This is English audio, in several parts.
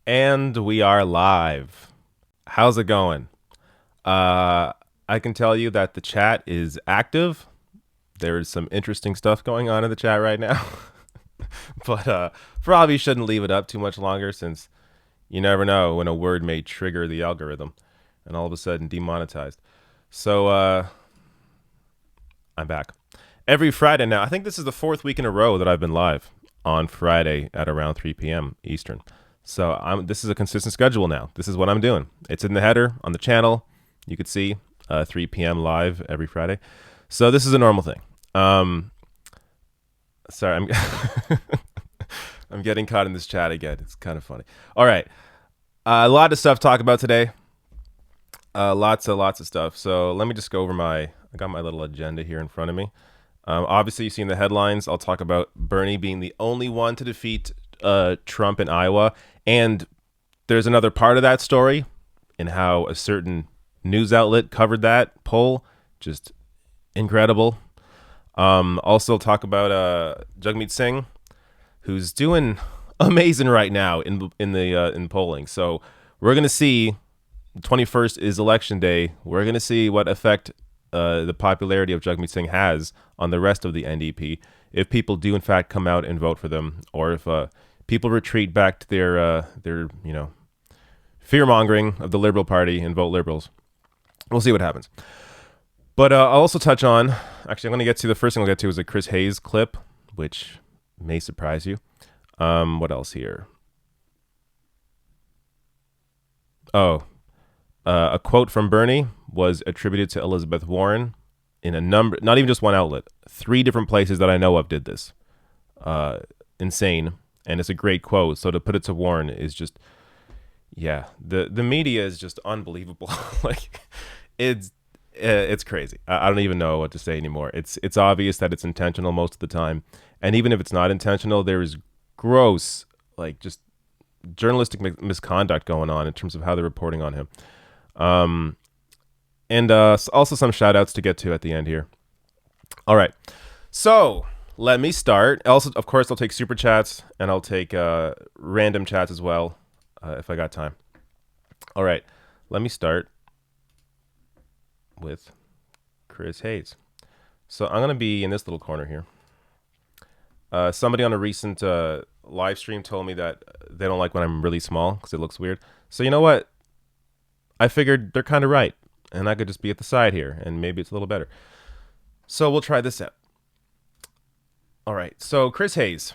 And we are live. How's it going? I can tell you that the chat is active. There's some interesting stuff going on in the chat right now. But probably shouldn't leave it up too much longer, since you never know when a word may trigger the algorithm and all of a sudden demonetized. So I'm back. Every Friday now. I think this is the fourth week in a row that I've been live on Friday at around 3 p.m. Eastern. So this is a consistent schedule now. This is what I'm doing. It's in the header on the channel. You could see 3 p.m. live every Friday. So this is a normal thing. Sorry, I'm I'm getting caught in this chat again. It's kind of funny. All right, a lot of stuff to talk about today. Lots of stuff. So let me just go over I got my little agenda here in front of me. Obviously, you've seen the headlines. I'll talk about Bernie being the only one to defeat Trump in Iowa. And there's another part of that story in how a certain news outlet covered that poll. Just incredible. Also talk about Jagmeet Singh, who's doing amazing right now in polling. So we're going to see, the 21st is election day. We're going to see what effect the popularity of Jagmeet Singh has on the rest of the NDP, if people do in fact come out and vote for them, or if people retreat back to their fear-mongering of the Liberal Party and vote Liberals. We'll see what happens. But I'll also touch on, actually, I'm going to get to, the first thing I'll get to is a Chris Hayes clip, which may surprise you. What else here? A quote from Bernie was attributed to Elizabeth Warren in a number, not even just one outlet, 3 different places that I know of did this. Insane. And it's a great quote. So to put it to Warren is just, yeah, the media is just unbelievable. Like, it's crazy. I don't even know what to say anymore. It's obvious that it's intentional most of the time. And even if it's not intentional, there is gross, like, just journalistic misconduct going on in terms of how they're reporting on him. And also some shout outs to get to at the end here. All right. So let me start. Also, of course, I'll take super chats and I'll take random chats as well if I got time. All right. Let me start with Chris Hayes. So I'm going to be in this little corner here. Somebody on a recent live stream told me that they don't like when I'm really small because it looks weird. So you know what? I figured they're kind of right. And I could just be at the side here and maybe it's a little better. So we'll try this out. All right. So Chris Hayes.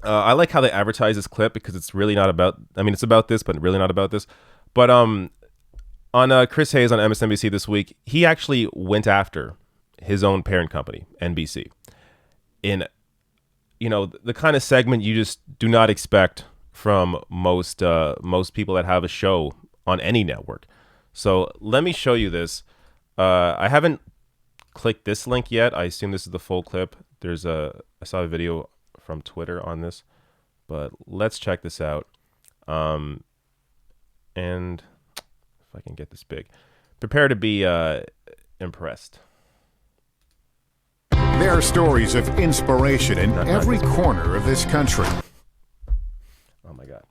I like how they advertise this clip because it's really not about, I mean, it's about this, but really not about this. But on Chris Hayes on MSNBC this week, he actually went after his own parent company, NBC, in, the kind of segment you just do not expect from most people that have a show on any network. So let me show you this. I haven't clicked this link yet. I assume this is the full clip. I saw a video from Twitter on this, but let's check this out. And if I can get this big, prepare to be impressed. There are stories of inspiration in every corner of this country. Oh my God.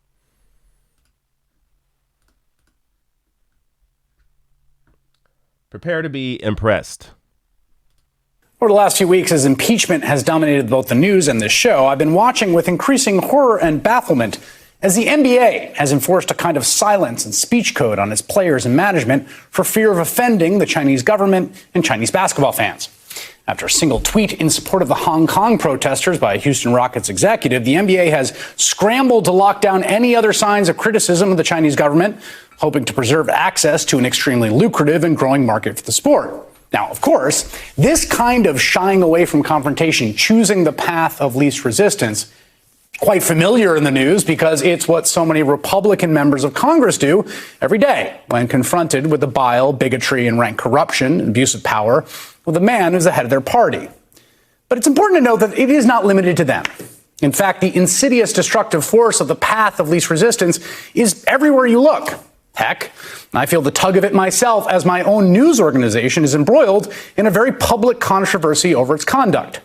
Prepare to be impressed. Over the last few weeks, as impeachment has dominated both the news and this show, I've been watching with increasing horror and bafflement as the NBA has enforced a kind of silence and speech code on its players and management for fear of offending the Chinese government and Chinese basketball fans. After a single tweet in support of the Hong Kong protesters by a Houston Rockets executive, the NBA has scrambled to lock down any other signs of criticism of the Chinese government, hoping to preserve access to an extremely lucrative and growing market for the sport. Now, of course, this kind of shying away from confrontation, choosing the path of least resistance, Quite familiar in the news because it's what so many Republican members of Congress do every day when confronted with the bile, bigotry, and rank corruption and abuse of power with the man who's the head of their party. But it's important to note that it is not limited to them. In fact, the insidious destructive force of the path of least resistance is everywhere you look. Heck, I feel the tug of it myself as my own news organization is embroiled in a very public controversy over its conduct.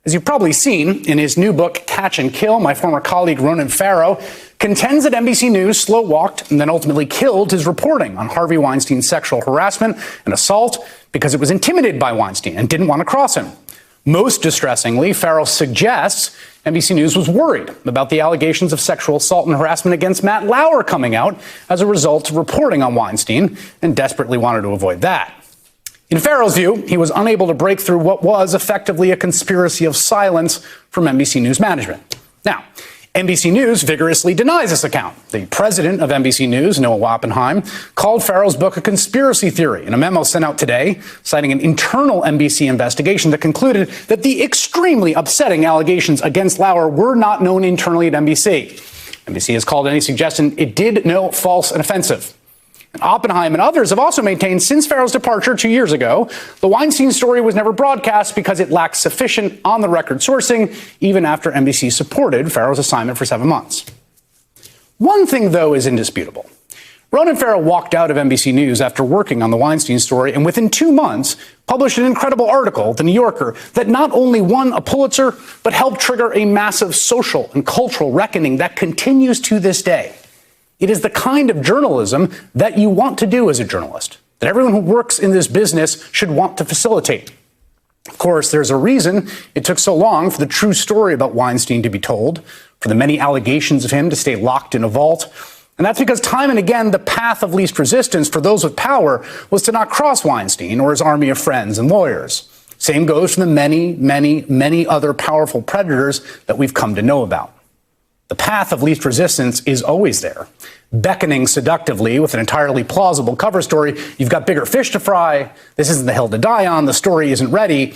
As you've probably seen in his new book, Catch and Kill, my former colleague Ronan Farrow contends that NBC News slow-walked and then ultimately killed his reporting on Harvey Weinstein's sexual harassment and assault because it was intimidated by Weinstein and didn't want to cross him. Most distressingly, Farrow suggests NBC News was worried about the allegations of sexual assault and harassment against Matt Lauer coming out as a result of reporting on Weinstein and desperately wanted to avoid that. In Farrow's view, he was unable to break through what was effectively a conspiracy of silence from NBC News management. Now, NBC News vigorously denies this account. The president of NBC News, Noah Oppenheim, called Farrow's book a conspiracy theory in a memo sent out today, citing an internal NBC investigation that concluded that the extremely upsetting allegations against Lauer were not known internally at NBC. NBC has called any suggestion it did know false and offensive. Oppenheim and others have also maintained since Farrow's departure 2 years ago, the Weinstein story was never broadcast because it lacked sufficient on-the-record sourcing, even after NBC supported Farrow's assignment for 7 months. One thing, though, is indisputable. Ronan Farrow walked out of NBC News after working on the Weinstein story and within 2 months published an incredible article, The New Yorker, that not only won a Pulitzer, but helped trigger a massive social and cultural reckoning that continues to this day. It is the kind of journalism that you want to do as a journalist, that everyone who works in this business should want to facilitate. Of course, there's a reason it took so long for the true story about Weinstein to be told, for the many allegations of him to stay locked in a vault. And that's because time and again, the path of least resistance for those with power was to not cross Weinstein or his army of friends and lawyers. Same goes for the many, many, many other powerful predators that we've come to know about. The path of least resistance is always there, beckoning seductively with an entirely plausible cover story. You've got bigger fish to fry. This isn't the hill to die on. The story isn't ready.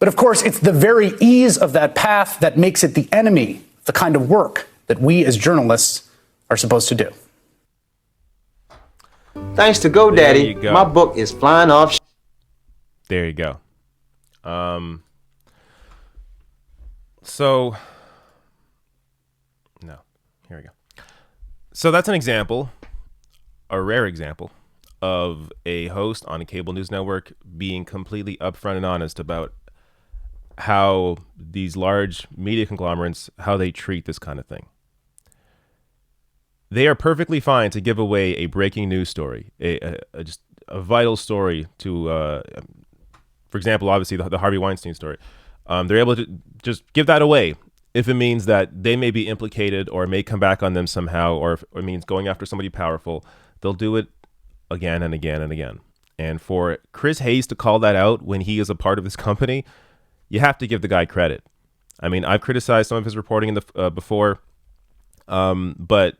But of course, it's the very ease of that path that makes it the enemy, the kind of work that we as journalists are supposed to do. Thanks to GoDaddy, my book is flying off. There you go. So... No, here we go. So that's an example, a rare example, of a host on a cable news network being completely upfront and honest about how these large media conglomerates, how they treat this kind of thing. They are perfectly fine to give away a breaking news story, just a vital story to, for example, obviously the Harvey Weinstein story. They're able to just give that away if it means that they may be implicated or may come back on them somehow, or if it means going after somebody powerful. They'll do it again and again and again. And for Chris Hayes to call that out when he is a part of this company, you have to give the guy credit. I mean, I've criticized some of his reporting in the before, but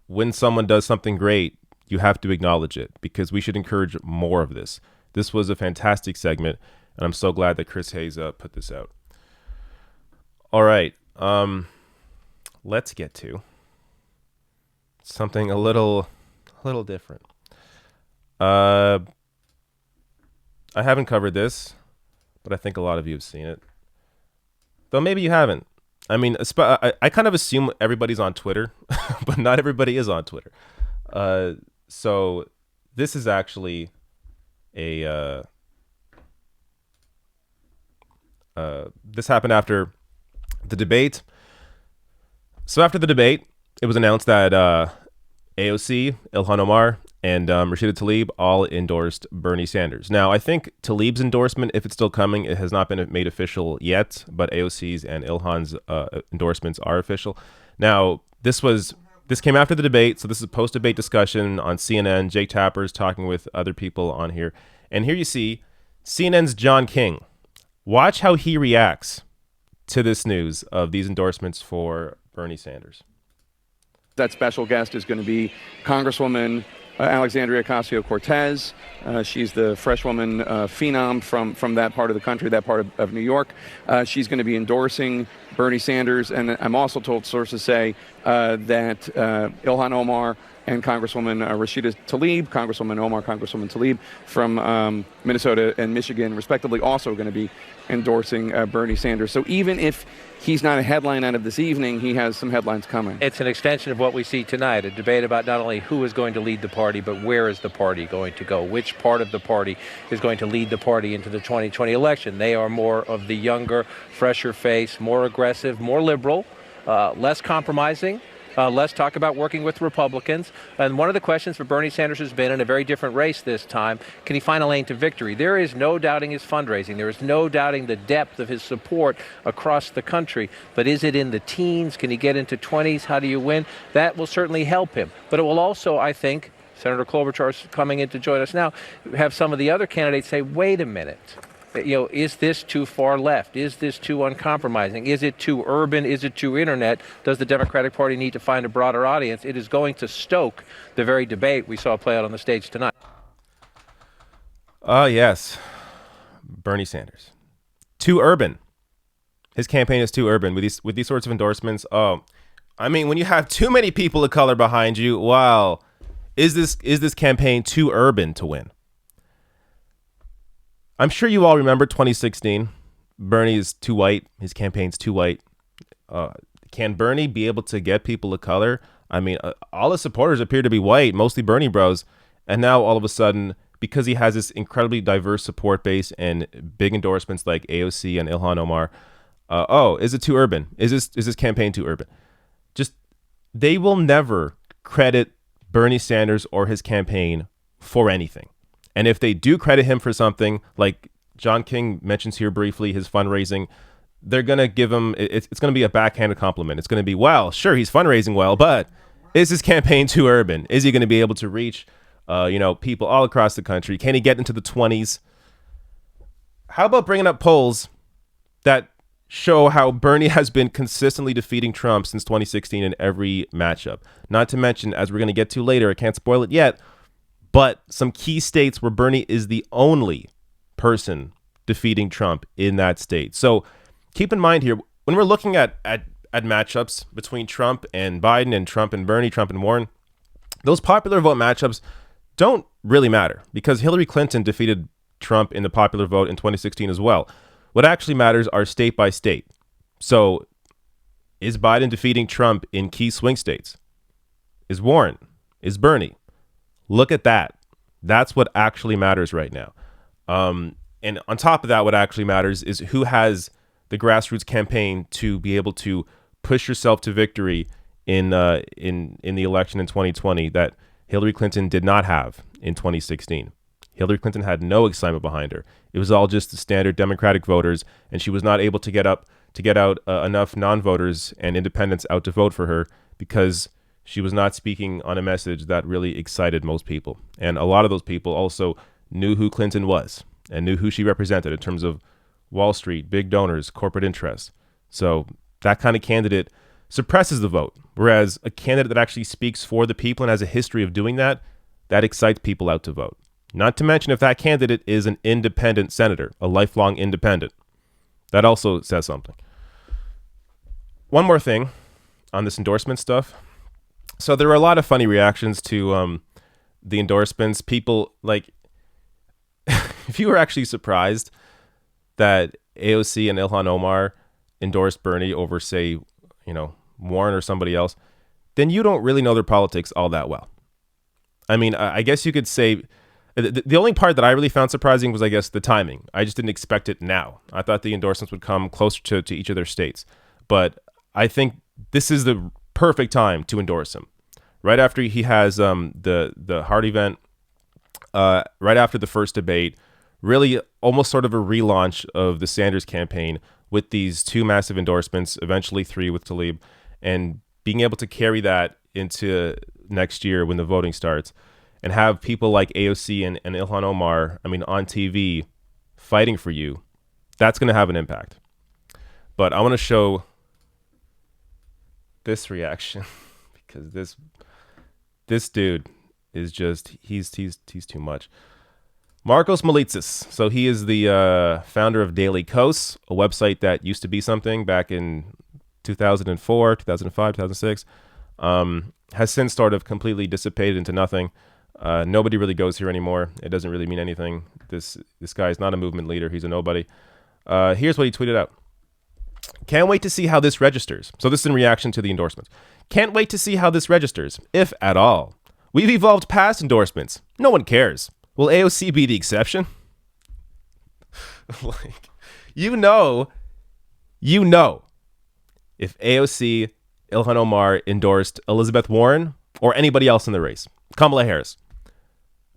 when someone does something great, you have to acknowledge it, because we should encourage more of this. This was a fantastic segment, and I'm so glad that Chris Hayes put this out. All right, let's get to something a little different. I haven't covered this, but I think a lot of you have seen it. Though maybe you haven't. I mean, I kind of assume everybody's on Twitter, but not everybody is on Twitter. So this is actually this happened after the debate. So after the debate, it was announced that AOC, Ilhan Omar, and Rashida Tlaib all endorsed Bernie Sanders. Now, I think Tlaib's endorsement, if it's still coming, it has not been made official yet, but AOC's and Ilhan's endorsements are official. Now, this came after the debate, so this is a post-debate discussion on CNN. Jake Tapper's talking with other people on here. And here you see CNN's John King. Watch how he reacts to this news of these endorsements for Bernie Sanders. That special guest is going to be Congresswoman Alexandria Ocasio-Cortez. She's the freshwoman phenom from that part of the country, that part of New York. She's going to be endorsing Bernie Sanders. And I'm also told sources say that Ilhan Omar and Congresswoman Rashida Tlaib, Congresswoman Omar, Congresswoman Tlaib from Minnesota and Michigan, respectively, also going to be endorsing Bernie Sanders. So even if he's not a headline out of this evening, he has some headlines coming. It's an extension of what we see tonight, a debate about not only who is going to lead the party, but where is the party going to go? Which part of the party is going to lead the party into the 2020 election? They are more of the younger, fresher face, more aggressive, more liberal, less compromising. Let's talk about working with Republicans. And one of the questions for Bernie Sanders has been, in a very different race this time, can he find a lane to victory? There is no doubting his fundraising. There is no doubting the depth of his support across the country. But is it in the teens? Can he get into 20s? How do you win? That will certainly help him. But it will also, I think, Senator Klobuchar is coming in to join us now, have some of the other candidates say, wait a minute. Is this too far left? Is this too uncompromising? Is it too urban? Is it too internet? Does the Democratic Party need to find a broader audience? It is going to stoke the very debate we saw play out on the stage tonight. Yes. Bernie Sanders. Too urban. His campaign is too urban with these sorts of endorsements. Oh, I mean, when you have too many people of color behind you, wow, is this campaign too urban to win? I'm sure you all remember 2016. Bernie is too white. His campaign's too white. Can Bernie be able to get people of color? I mean, all his supporters appear to be white, mostly Bernie bros. And now all of a sudden, because he has this incredibly diverse support base and big endorsements like AOC and Ilhan Omar, is it too urban? Is this campaign too urban? Just, they will never credit Bernie Sanders or his campaign for anything. And if they do credit him for something, like John King mentions here briefly, his fundraising, they're going to give him, it's going to be a backhanded compliment. It's going to be, well, sure, he's fundraising well, but is his campaign too urban? Is he going to be able to reach, people all across the country? Can he get into the 20s? How about bringing up polls that show how Bernie has been consistently defeating Trump since 2016 in every matchup? Not to mention, as we're going to get to later, I can't spoil it yet, but some key states where Bernie is the only person defeating Trump in that state. So keep in mind here, when we're looking at matchups between Trump and Biden and Trump and Bernie, Trump and Warren, those popular vote matchups don't really matter because Hillary Clinton defeated Trump in the popular vote in 2016 as well. What actually matters are state by state. So is Biden defeating Trump in key swing states? Is Warren? Is Bernie? Look at that. That's what actually matters right now. And on top of that, what actually matters is who has the grassroots campaign to be able to push yourself to victory in the election in 2020 that Hillary Clinton did not have in 2016. Hillary Clinton had no excitement behind her. It was all just the standard Democratic voters, and she was not able to get out enough non-voters and independents out to vote for her because she was not speaking on a message that really excited most people. And a lot of those people also knew who Clinton was and knew who she represented in terms of Wall Street, big donors, corporate interests. So that kind of candidate suppresses the vote, whereas a candidate that actually speaks for the people and has a history of doing that, that excites people out to vote. Not to mention if that candidate is an independent senator, a lifelong independent. That also says something. One more thing on this endorsement stuff. So there were a lot of funny reactions to the endorsements. People, like, if you were actually surprised that AOC and Ilhan Omar endorsed Bernie over, say, Warren or somebody else, then you don't really know their politics all that well. I mean, I guess you could say the only part that I really found surprising was, I guess, the timing. I just didn't expect it now. I thought the endorsements would come closer to each of their states. But I think this is the perfect time to endorse him. Right after he has the heart event, right after the first debate, really almost sort of a relaunch of the Sanders campaign with these two massive endorsements, eventually three with Tlaib, and being able to carry that into next year when the voting starts and have people like AOC and Ilhan Omar, on TV fighting for you, that's going to have an impact. But I want to show this reaction because this dude is just he's too much. Marcos Melitsis. So he is the founder of Daily Kos, a website that used to be something back in 2004, 2005, 2006. Has since sort of completely dissipated into nothing. Nobody really goes here anymore. It doesn't really mean anything. This guy is not a movement leader. He's a nobody. Here's what he tweeted out. Can't wait to see how this registers. So this is in reaction to the endorsements. Can't wait to see how this registers, if at all. We've evolved past endorsements. No one cares. Will AOC be the exception? Like, you know, if AOC, Ilhan Omar endorsed Elizabeth Warren or anybody else in the race, Kamala Harris,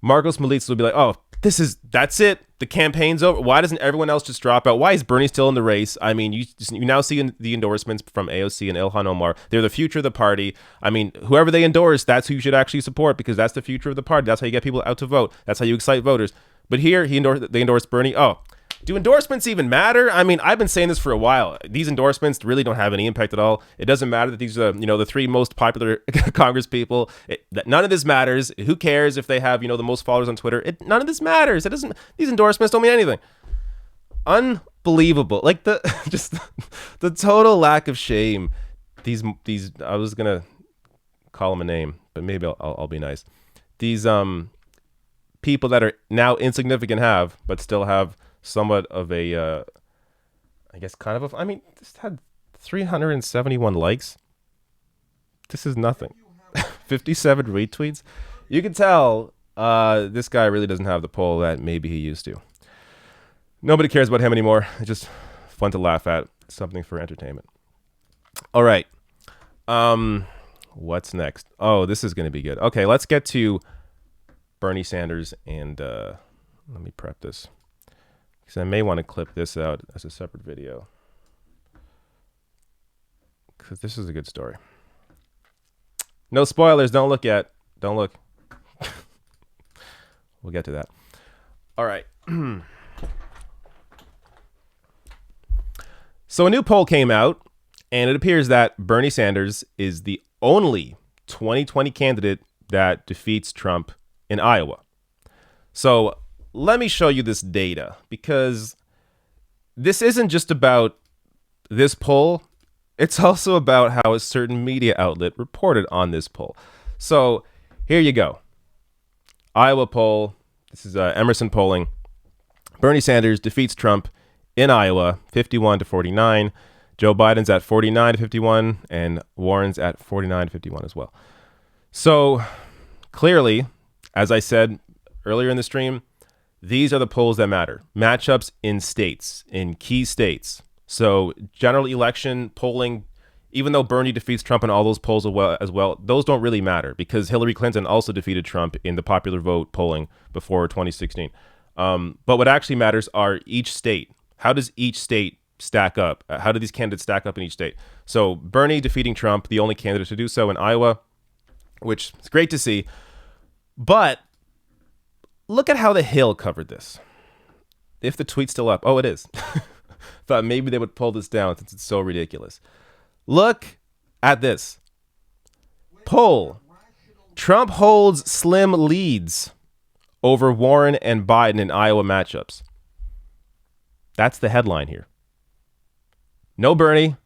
Marcos Melitz would be like, oh, that's it. The campaign's over. Why doesn't everyone else just drop out? Why is Bernie still in the race? I mean, you now see the endorsements from AOC and Ilhan Omar. They're the future of the party. I mean, whoever they endorse, that's who you should actually support because that's the future of the party. That's how you get people out to vote. That's how you excite voters. But here, they endorsed Bernie. Oh, do endorsements even matter? I mean, I've been saying this for a while. These endorsements really don't have any impact at all. It doesn't matter that these are, the three most popular Congress people. None of this matters. Who cares if they have, the most followers on Twitter? None of this matters. It doesn't. These endorsements don't mean anything. Unbelievable. Like just the total lack of shame. These. I was gonna call them a name, but maybe I'll be nice. These people that are now insignificant but still have somewhat of a, I guess, kind of this had 371 likes. This is nothing. 57 retweets. You can tell this guy really doesn't have the pull that maybe he used to. Nobody cares about him anymore. It's just fun to laugh at. Something for entertainment. All right. What's next? Oh, this is going to be good. Okay, let's get to Bernie Sanders and let me prep this. Because I may want to clip this out as a separate video. Because this is a good story. No spoilers. Don't look. We'll get to that. All right. So a new poll came out, and it appears that Bernie Sanders is the only 2020 candidate that defeats Trump in Iowa. So let me show you this data, because this isn't just about this poll. It's also about how a certain media outlet reported on this poll. So here you go. Iowa poll. This is Emerson polling. Bernie Sanders defeats Trump in Iowa, 51-49. Joe Biden's at 49-51, and Warren's at 49-51 as well. So clearly, as I said earlier in the stream, these are the polls that matter. Matchups in states, in key states. So general election polling, even though Bernie defeats Trump in all those polls as well, those don't really matter because Hillary Clinton also defeated Trump in the popular vote polling before 2016. But what actually matters are each state. How does each state stack up? How do these candidates stack up in each state? So Bernie defeating Trump, the only candidate to do so in Iowa, which is great to see. But look at how The Hill covered this. If the tweet's still up. Oh, it is. Thought maybe they would pull this down since it's so ridiculous. Look at this. Poll. Trump holds slim leads over Warren and Biden in Iowa matchups. That's the headline here. No Bernie.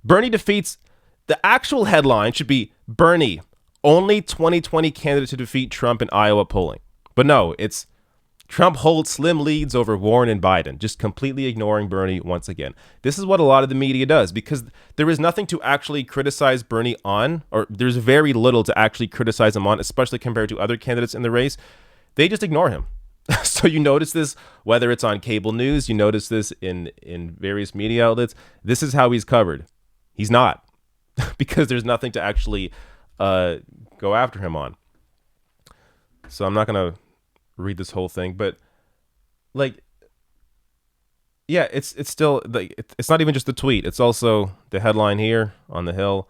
Bernie defeats. The actual headline should be Bernie, only 2020 candidate to defeat Trump in Iowa polling. But no, it's Trump holds slim leads over Warren and Biden, just completely ignoring Bernie once again. This is what a lot of the media does because there is nothing to actually criticize Bernie on, or there's very little to actually criticize him on, especially compared to other candidates in the race. They just ignore him. So you notice this, whether it's on cable news, you notice this in various media outlets. This is how he's covered. He's not because there's nothing to actually go after him on. So I'm not going to read this whole thing, but yeah, it's still it's not even just the tweet. It's also the headline here on The Hill.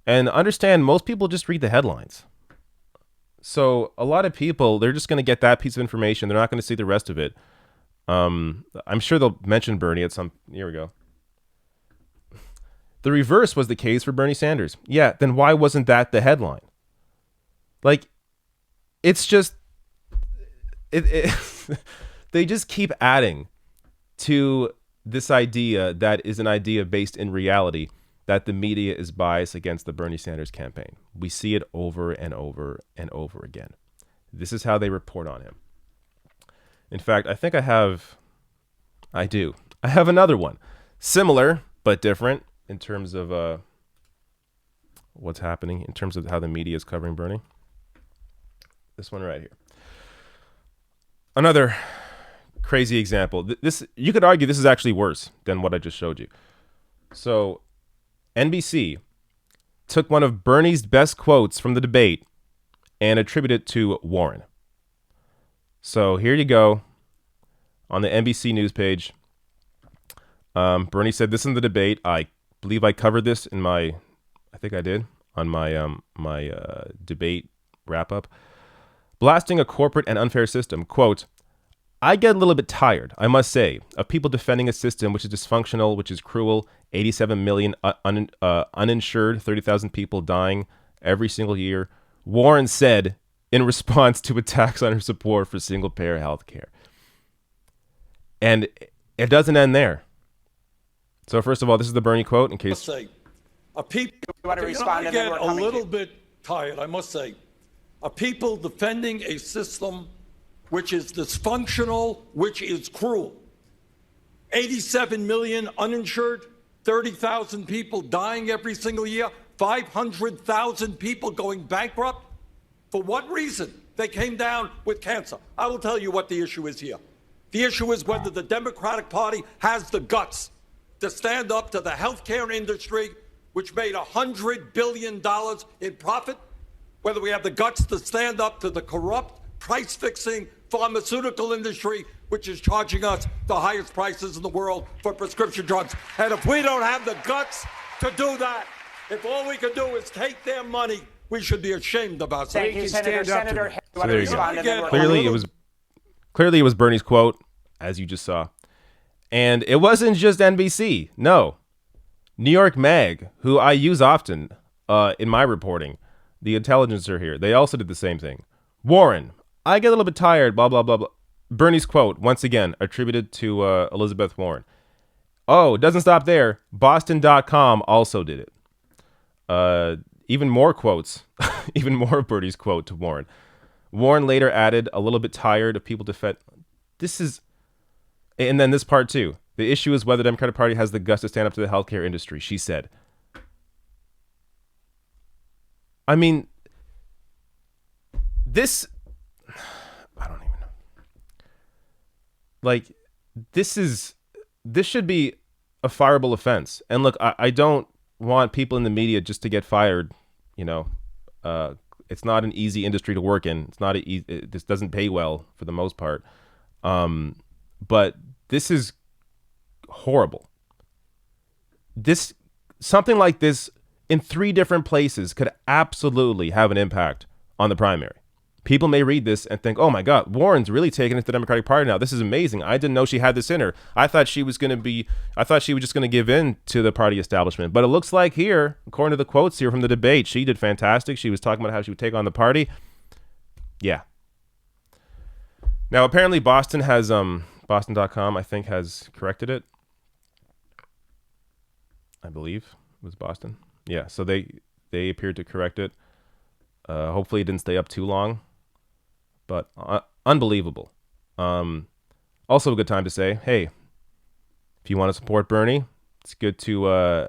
And understand, most people just read the headlines. So a lot of people, they're just going to get that piece of information. They're not going to see the rest of it. I'm sure they'll mention Bernie at some. Here we go. The reverse was the case for Bernie Sanders. Yeah, then why wasn't that the headline? it's just it they just keep adding to this idea that is an idea based in reality that the media is biased against the Bernie Sanders campaign. We see it over and over and over again. This is how they report on him. In fact, I think I have another one, similar but different in terms of what's happening, in terms of how the media is covering Bernie. This one right here. Another crazy example. This, you could argue this is actually worse than what I just showed you. So NBC took one of Bernie's best quotes from the debate and attributed it to Warren. So here you go on the NBC news page. Bernie said this in the debate. I believe I covered this in my, I think I did, on my debate wrap up. Blasting a corporate and unfair system. Quote, I get a little bit tired, I must say, of people defending a system which is dysfunctional, which is cruel, 87 million uninsured, 30,000 people dying every single year. Warren said in response to attacks on her support for single-payer health care. And it doesn't end there. So first of all, this is the Bernie quote in case... I get a little bit tired, I must say, of people defending a system which is dysfunctional, which is cruel. 87 million uninsured, 30,000 people dying every single year, 500,000 people going bankrupt. For what reason? They came down with cancer. I will tell you what the issue is here. The issue is whether the Democratic Party has the guts to stand up to the healthcare industry, which made $100 billion in profit, whether we have the guts to stand up to the corrupt, price-fixing pharmaceutical industry, which is charging us the highest prices in the world for prescription drugs. And if we don't have the guts to do that, if all we can do is take their money, we should be ashamed of ourselves. Thank you, Senator. So there you go. Clearly it was Bernie's quote, as you just saw. And it wasn't just NBC. No. New York Mag, who I use often in my reporting, the intelligencer here, they also did the same thing. Warren, I get a little bit tired, blah, blah, blah, blah. Bernie's quote, once again, attributed to Elizabeth Warren. Oh, it doesn't stop there. Boston.com also did it. Even more quotes, even more of Bernie's quote to Warren. Warren later added, a little bit tired of people defend. This is, and then this part too. The issue is whether the Democratic Party has the guts to stand up to the healthcare industry, she said. I mean, this, I don't even know. Like, this should be a fireable offense. And look, I don't want people in the media just to get fired. You know, it's not an easy industry to work in. It's not this doesn't pay well for the most part. But this is horrible. Something like this in 3 different places could absolutely have an impact on the primary. People may read this and think, oh my God, Warren's really taking it to the Democratic Party now. This is amazing. I didn't know she had this in her. I thought she was just going to give in to the party establishment. But it looks like here, according to the quotes here from the debate, she did fantastic. She was talking about how she would take on the party. Yeah. Now, apparently Boston has, Boston.com, I think, has corrected it. I believe it was Boston. Yeah, so they appeared to correct it. Hopefully it didn't stay up too long. But unbelievable. Also a good time to say, hey, if you want to support Bernie, it's good to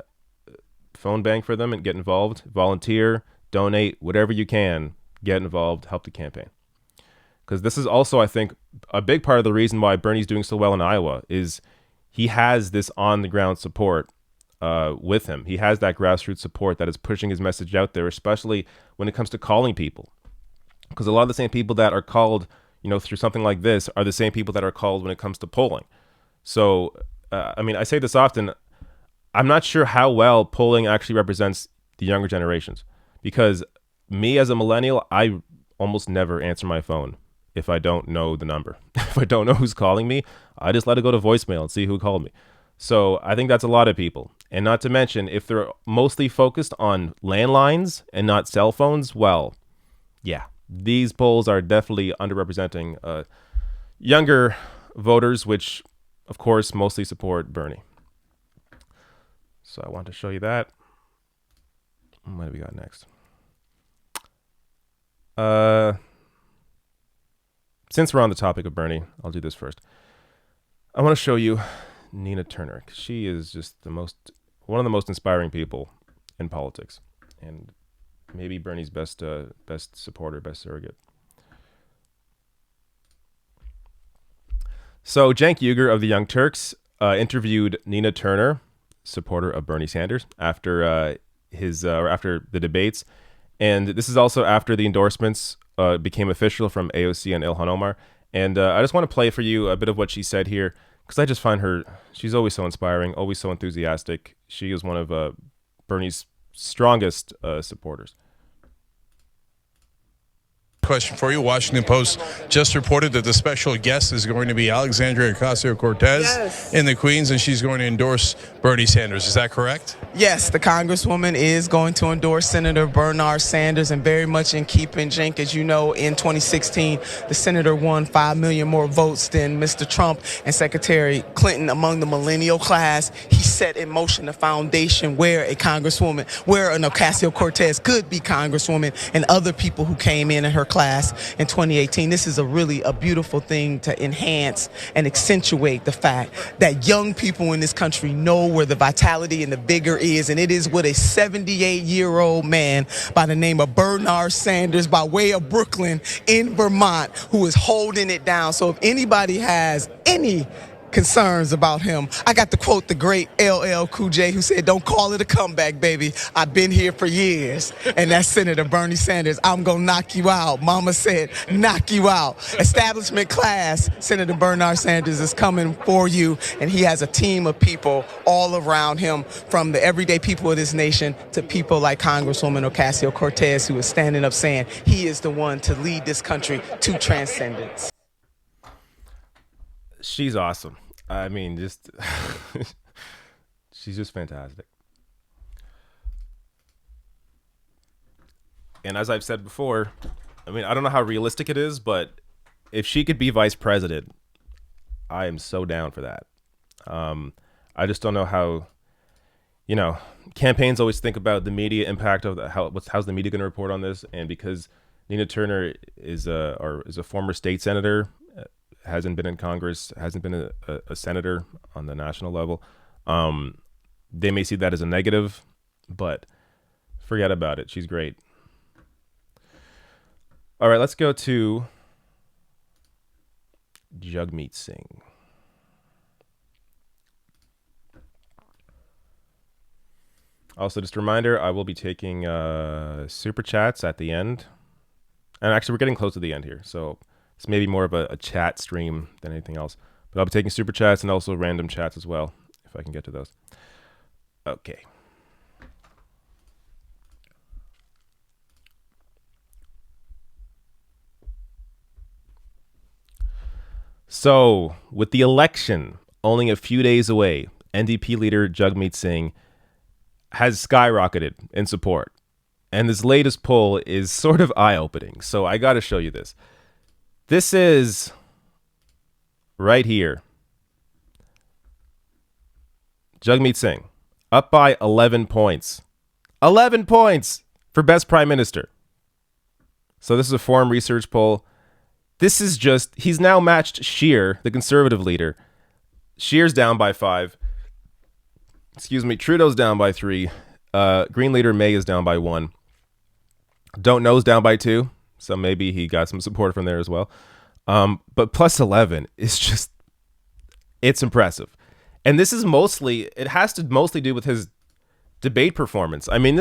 phone bank for them and get involved. Volunteer, donate, whatever you can. Get involved, help the campaign. Because this is also, I think, a big part of the reason why Bernie's doing so well in Iowa is he has this on-the-ground support with him. He has that grassroots support that is pushing his message out there, especially when it comes to calling people. Because a lot of the same people that are called, through something like this are the same people that are called when it comes to polling. So, I say this often. I'm not sure how well polling actually represents the younger generations. Because me as a millennial, I almost never answer my phone if I don't know the number. If I don't know who's calling me, I just let it go to voicemail and see who called me. So I think that's a lot of people. And not to mention, if they're mostly focused on landlines and not cell phones, well, yeah, these polls are definitely underrepresenting younger voters, which, of course, mostly support Bernie. So I want to show you that. What do we got next? Since we're on the topic of Bernie, I'll do this first. I want to show you Nina Turner. She is just one of the most inspiring people in politics, and maybe Bernie's best supporter, best surrogate. So Cenk Uygur of the Young Turks interviewed Nina Turner, supporter of Bernie Sanders, after after the debates, and this is also after the endorsements became official from AOC and Ilhan Omar. And I just want to play for you a bit of what she said here, because I just find she's always so inspiring, always so enthusiastic. She is one of Bernie's strongest supporters. Question for you. Washington Post just reported that the special guest is going to be Alexandria Ocasio-Cortez in the Queens, and she's going to endorse Bernie Sanders. Is that correct? Yes, the Congresswoman is going to endorse Senator Bernard Sanders, and very much in keeping, Cenk, as you know, in 2016, the senator won 5 million more votes than Mr. Trump and Secretary Clinton among the millennial class. He set in motion the foundation where an Ocasio-Cortez could be Congresswoman, and other people who came in her class in 2018. This is a beautiful thing to enhance and accentuate the fact that young people in this country know where the vitality and the vigor is, and it is with a 78-year-old man by the name of Bernard Sanders by way of Brooklyn in Vermont who is holding it down. So if anybody has any concerns about him, I got to quote the great LL Cool J, who said, "Don't call it a comeback, baby. I've been here for years." And that's Senator Bernie Sanders. I'm going to knock you out. Mama said, knock you out. Establishment class, Senator Bernard Sanders is coming for you, and he has a team of people all around him, from the everyday people of this nation to people like Congresswoman Ocasio-Cortez, who is standing up saying he is the one to lead this country to transcendence. She's awesome. I mean, just she's just fantastic. And as I've said before, I mean, I don't know how realistic it is, but if she could be vice president, I am so down for that. I just don't know how, campaigns always think about the media impact of how's the media going to report on this, and because Nina Turner is a former state senator, hasn't been in Congress, hasn't been a senator on the national level. They may see that as a negative, but forget about it. She's great. All right, let's go to Jagmeet Singh. Also, just a reminder, I will be taking super chats at the end. And actually, we're getting close to the end here, so it's maybe more of a chat stream than anything else. But I'll be taking super chats and also random chats as well, if I can get to those. Okay. So, with the election only a few days away, NDP leader Jagmeet Singh has skyrocketed in support. And this latest poll is sort of eye-opening, so I got to show you this. This is right here. Jagmeet Singh, up by 11 points. 11 points for Best Prime Minister. So this is a Forum Research poll. This is just, he's now matched Scheer, the Conservative leader. Scheer's down by 5. Trudeau's down by 3. Green leader May is down by 1. Don't Know's down by 2. So maybe he got some support from there as well. But plus 11 is just, it's impressive. And this is it has to mostly do with his debate performance. I mean,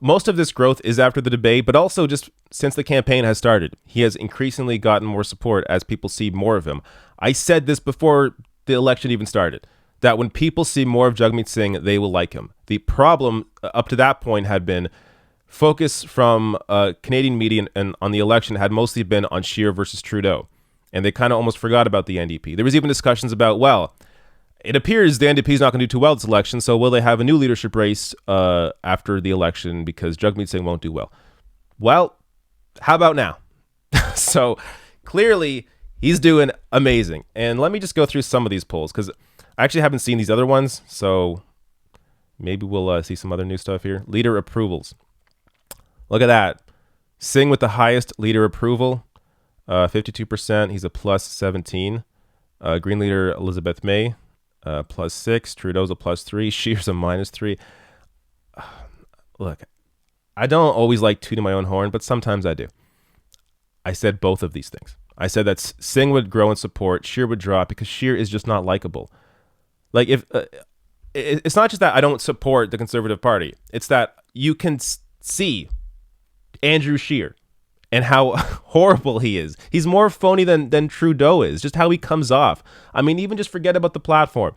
most of this growth is after the debate, but also just since the campaign has started. He has increasingly gotten more support as people see more of him. I said this before the election even started, that when people see more of Jagmeet Singh, they will like him. The problem up to that point had been focus from Canadian media and on the election had mostly been on Scheer versus Trudeau. And they kind of almost forgot about the NDP. There was even discussions about, well, it appears the NDP is not going to do too well this election, so will they have a new leadership race after the election because Jagmeet Singh won't do well? Well, How about now? So clearly he's doing amazing. And let me just go through some of these polls because I actually haven't seen these other ones. So maybe we'll see some other new stuff here. Leader approvals. Look at that. Singh with the highest leader approval, 52%. He's a plus 17. Green leader Elizabeth May, plus 6. Trudeau's a plus 3. Scheer's a minus 3. Look, I don't always like tooting my own horn, but sometimes I do. I said both of these things. I said that Singh would grow in support, Scheer would drop because Scheer is just not likable. Like if it's not just that I don't support the Conservative Party, it's that you can see Andrew Scheer and how horrible he is. He's more phony than Trudeau is, just how he comes off. I mean, even just forget about the platform.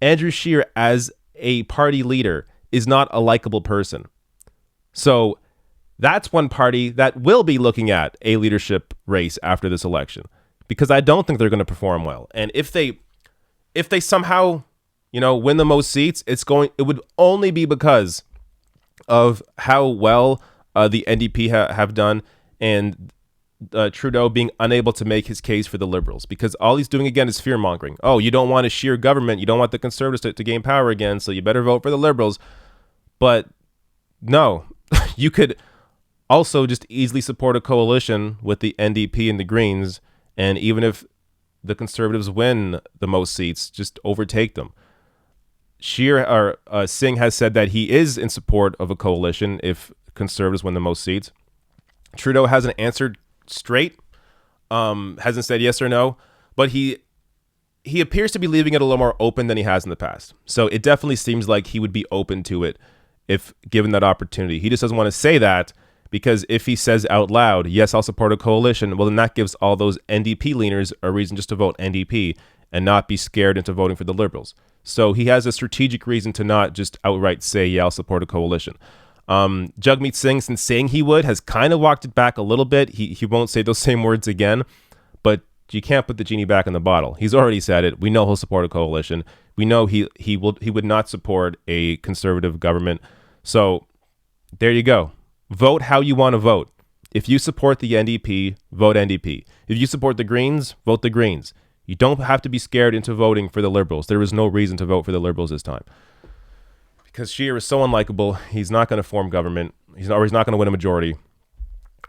Andrew Scheer as a party leader is not a likable person. So that's one party that will be looking at a leadership race after this election, because I don't think they're going to perform well. And if they somehow, win the most seats, it would only be because of how well the NDP have done, and Trudeau being unable to make his case for the Liberals, because all he's doing again is fear mongering. Oh, you don't want a Scheer government. You don't want the Conservatives to gain power again. So you better vote for the Liberals. But no, you could also just easily support a coalition with the NDP and the Greens. And even if the Conservatives win the most seats, just overtake them. Singh has said that he is in support of a coalition if Conservatives win the most seats. Trudeau hasn't answered straight, hasn't said yes or no, but he appears to be leaving it a little more open than he has in the past. So it definitely seems like he would be open to it if given that opportunity. He just doesn't want to say that, because if he says out loud, yes, I'll support a coalition, well, then that gives all those NDP leaners a reason just to vote NDP and not be scared into voting for the Liberals. So he has a strategic reason to not just outright say, yeah, I'll support a coalition. Jagmeet Singh, since saying he would, has kind of walked it back a little bit. He won't say those same words again, but you can't put the genie back in the bottle. He's already said it. We know he'll support a coalition. We know he would not support a Conservative government. So there you go. Vote how you want to vote. If you support the NDP, vote NDP. If you support the Greens, vote the Greens. You don't have to be scared into voting for the Liberals. There is no reason to vote for the Liberals this time, because Scheer is so unlikable. He's not going to form government. He's not going to win a majority.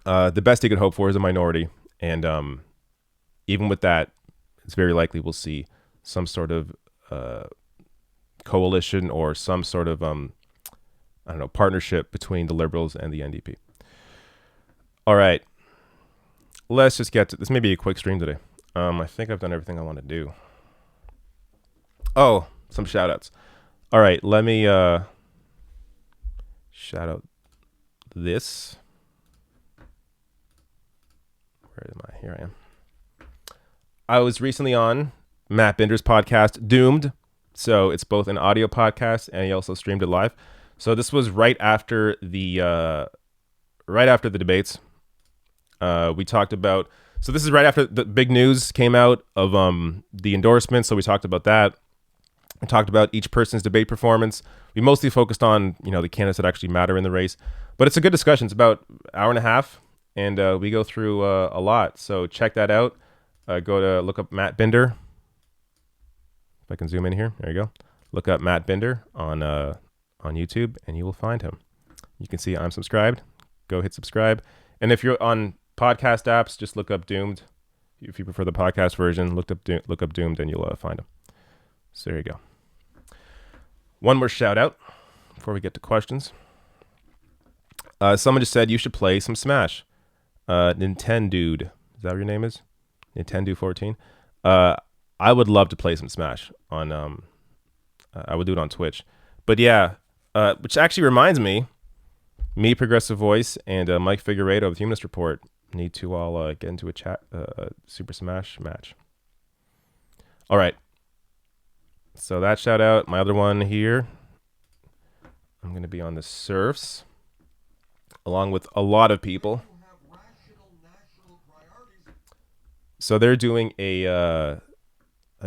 The best he could hope for is a minority. And even with that, it's very likely we'll see some sort of coalition or some sort of, partnership between the Liberals and the NDP. All right. Let's just get to this. May be a quick stream today. I think I've done everything I want to do. Oh, some shout outs. All right, let me shout out this. Where am I? Here I am. I was recently on Matt Binder's podcast, Doomed. So it's both an audio podcast and he also streamed it live. So this was right after the debates. We talked about. So this is right after the big news came out of the endorsements. So we talked about that. We talked about each person's debate performance. We mostly focused on, the candidates that actually matter in the race. But it's a good discussion. It's about an hour and a half, and we go through a lot. So check that out. Look up Matt Binder. If I can zoom in here. There you go. Look up Matt Binder on YouTube, and you will find him. You can see I'm subscribed. Go hit subscribe. And if you're on podcast apps, just look up Doomed. If you prefer the podcast version, look up Doomed, and you'll find him. So there you go. One more shout out before we get to questions. Someone just said you should play some Smash. Nintendude. Is that what your name is? Nintendo 14. I would love to play some Smash on. I would do it on Twitch. But yeah, which actually reminds me, Progressive Voice, and Mike Figueredo of the Humanist Report need to all get into a Super Smash match. All right. So that shout out. My other one here, I'm going to be on the Surfs, along with a lot of people. So they're doing I